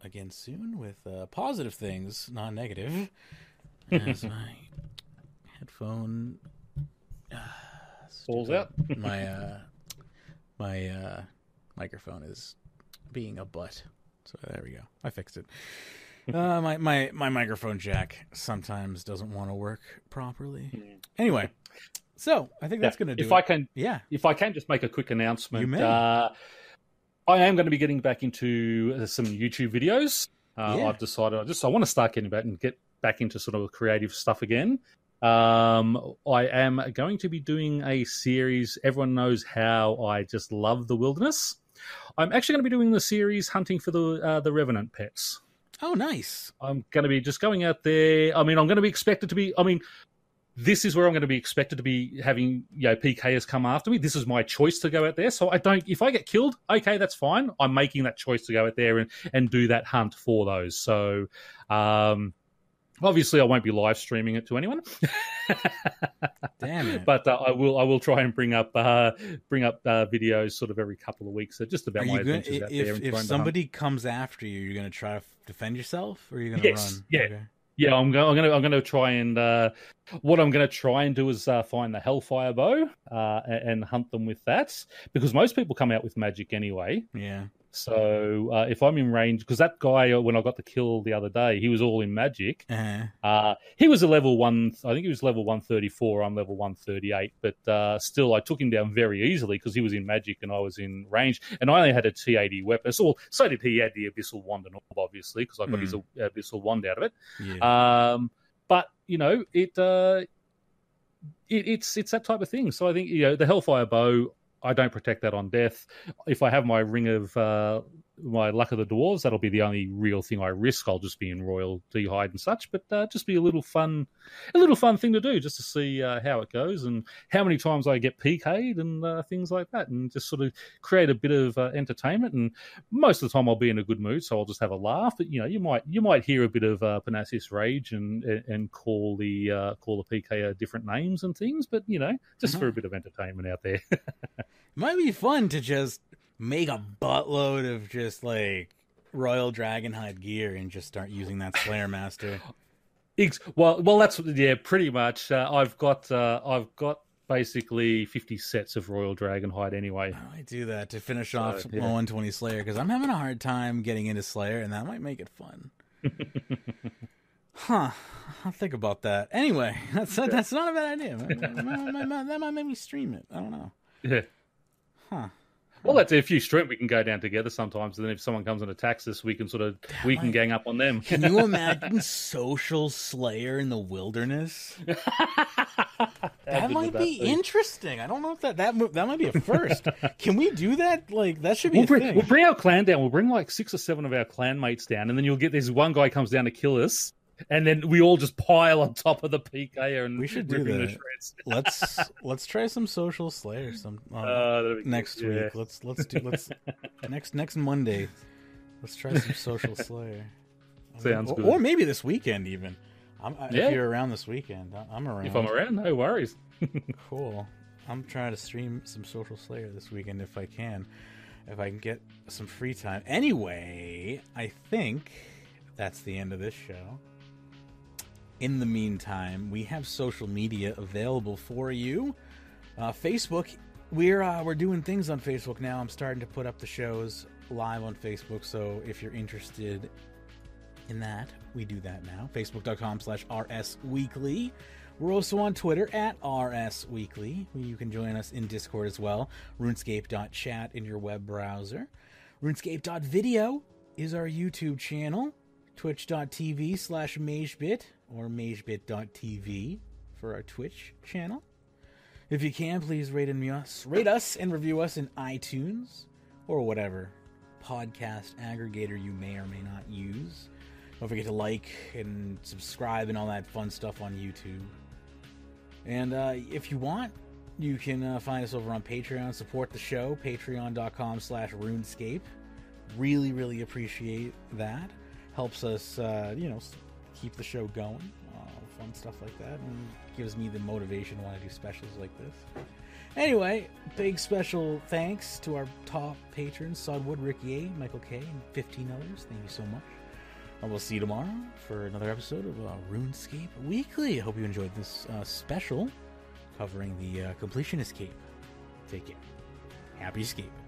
again soon with positive things, not negative. As my headphone falls out, my microphone is being a butt. So there we go. I fixed it. My microphone jack sometimes doesn't want to work properly. Anyway, so I think that's going to do it. If I can just make a quick announcement. You may. I am going to be getting back into some YouTube videos. I've decided I want to start getting back and get back into sort of creative stuff again. I am going to be doing a series. Everyone knows how I just love the wilderness. I'm actually going to be doing the series Hunting for the Revenant Pets. Oh, nice. I'm going to be just going out there. I mean, I'm going to be expected to be... I mean, this is where I'm going to be expected to be having, you know, PKers come after me. This is my choice to go out there. So I don't... If I get killed, okay, that's fine. I'm making that choice to go out there and do that hunt for those. So... obviously, I won't be live streaming it to anyone. Damn it! But I will try and bring up videos sort of every couple of weeks, just about my adventures out there. If somebody comes after you, you're going to try to defend yourself, or are you going to run? Yeah, okay. Yeah. I'm going to try and what I'm going to try and do is find the Hellfire bow and hunt them with that, because most people come out with magic anyway. Yeah. So if I'm in range, because that guy, when I got the kill the other day, he was all in magic. He was a level 1, I think he was level 134, I'm level 138, but still I took him down very easily because he was in magic and I was in range, and I only had a T80 weapon. So did he. Had the Abyssal Wand and all, obviously, because I got his Abyssal Wand out of it. Yeah. But, you know, it's that type of thing. So I think, you know, the Hellfire bow, I don't protect that on death. If I have my ring of my Luck of the Dwarves, that'll be the only real thing I risk. I'll just be in Royal D'hide and such, but just be a little fun thing to do, just to see how it goes and how many times I get PK'd and things like that, and just sort of create a bit of entertainment. And most of the time I'll be in a good mood, so I'll just have a laugh. But you know, you might hear a bit of Pyrnassius rage and call the PK different names and things, but you know, just for a bit of entertainment out there. It might be fun to just make a buttload of just like Royal Dragonhide gear and just start using that Slayer Master. Well, that's pretty much. I've got basically 50 sets of Royal Dragonhide anyway. I do that to finish off 120 Slayer because I'm having a hard time getting into Slayer, and that might make it fun. Huh? I'll think about that. Anyway, that's not a bad idea. That might make me stream it. I don't know. Yeah. Huh. Well, that's if you stream, we can go down together sometimes. And then if someone comes and attacks us, we can can gang up on them. Can you imagine Social Slayer in the wilderness? That might be interesting. I don't know if that might be a first. Can we do that? Like, that should be a thing. We'll bring our clan down. We'll bring like 6 or 7 of our clan mates down, and then you'll get this one guy comes down to kill us. And then we all just pile on top of the PK and we should do that. Let's try some Social Slayer next week. Let's next Monday. Let's try some Social Slayer. Sounds good. Or maybe this weekend even. If you're around this weekend, I'm around. If I'm around, no worries. Cool. I'm trying to stream some Social Slayer this weekend if I can get some free time. Anyway, I think that's the end of this show. In the meantime, we have social media available for you. Facebook, we're doing things on Facebook now. I'm starting to put up the shows live on Facebook, so if you're interested in that, we do that now. Facebook.com/RSWeekly. We're also on Twitter at RSWeekly. You can join us in Discord as well. RuneScape.chat in your web browser. RuneScape.video is our YouTube channel. Twitch.tv/Magebit or Magebit.tv for our Twitch channel. If you can, please rate us and review us in iTunes or whatever podcast aggregator you may or may not use. Don't forget to like and subscribe and all that fun stuff on YouTube. And if you want, you can find us over on Patreon. Support the show, patreon.com/RuneScape. Really, really appreciate that. Helps us, keep the show going. Fun stuff like that. And gives me the motivation to want to do specials like this. Anyway, big special thanks to our top patrons, Sudwood, Ricky A, Michael K, and 15 others. Thank you so much. And we'll see you tomorrow for another episode of RuneScape Weekly. I hope you enjoyed this special covering the Completionist Cape. Take care. Happy escaping.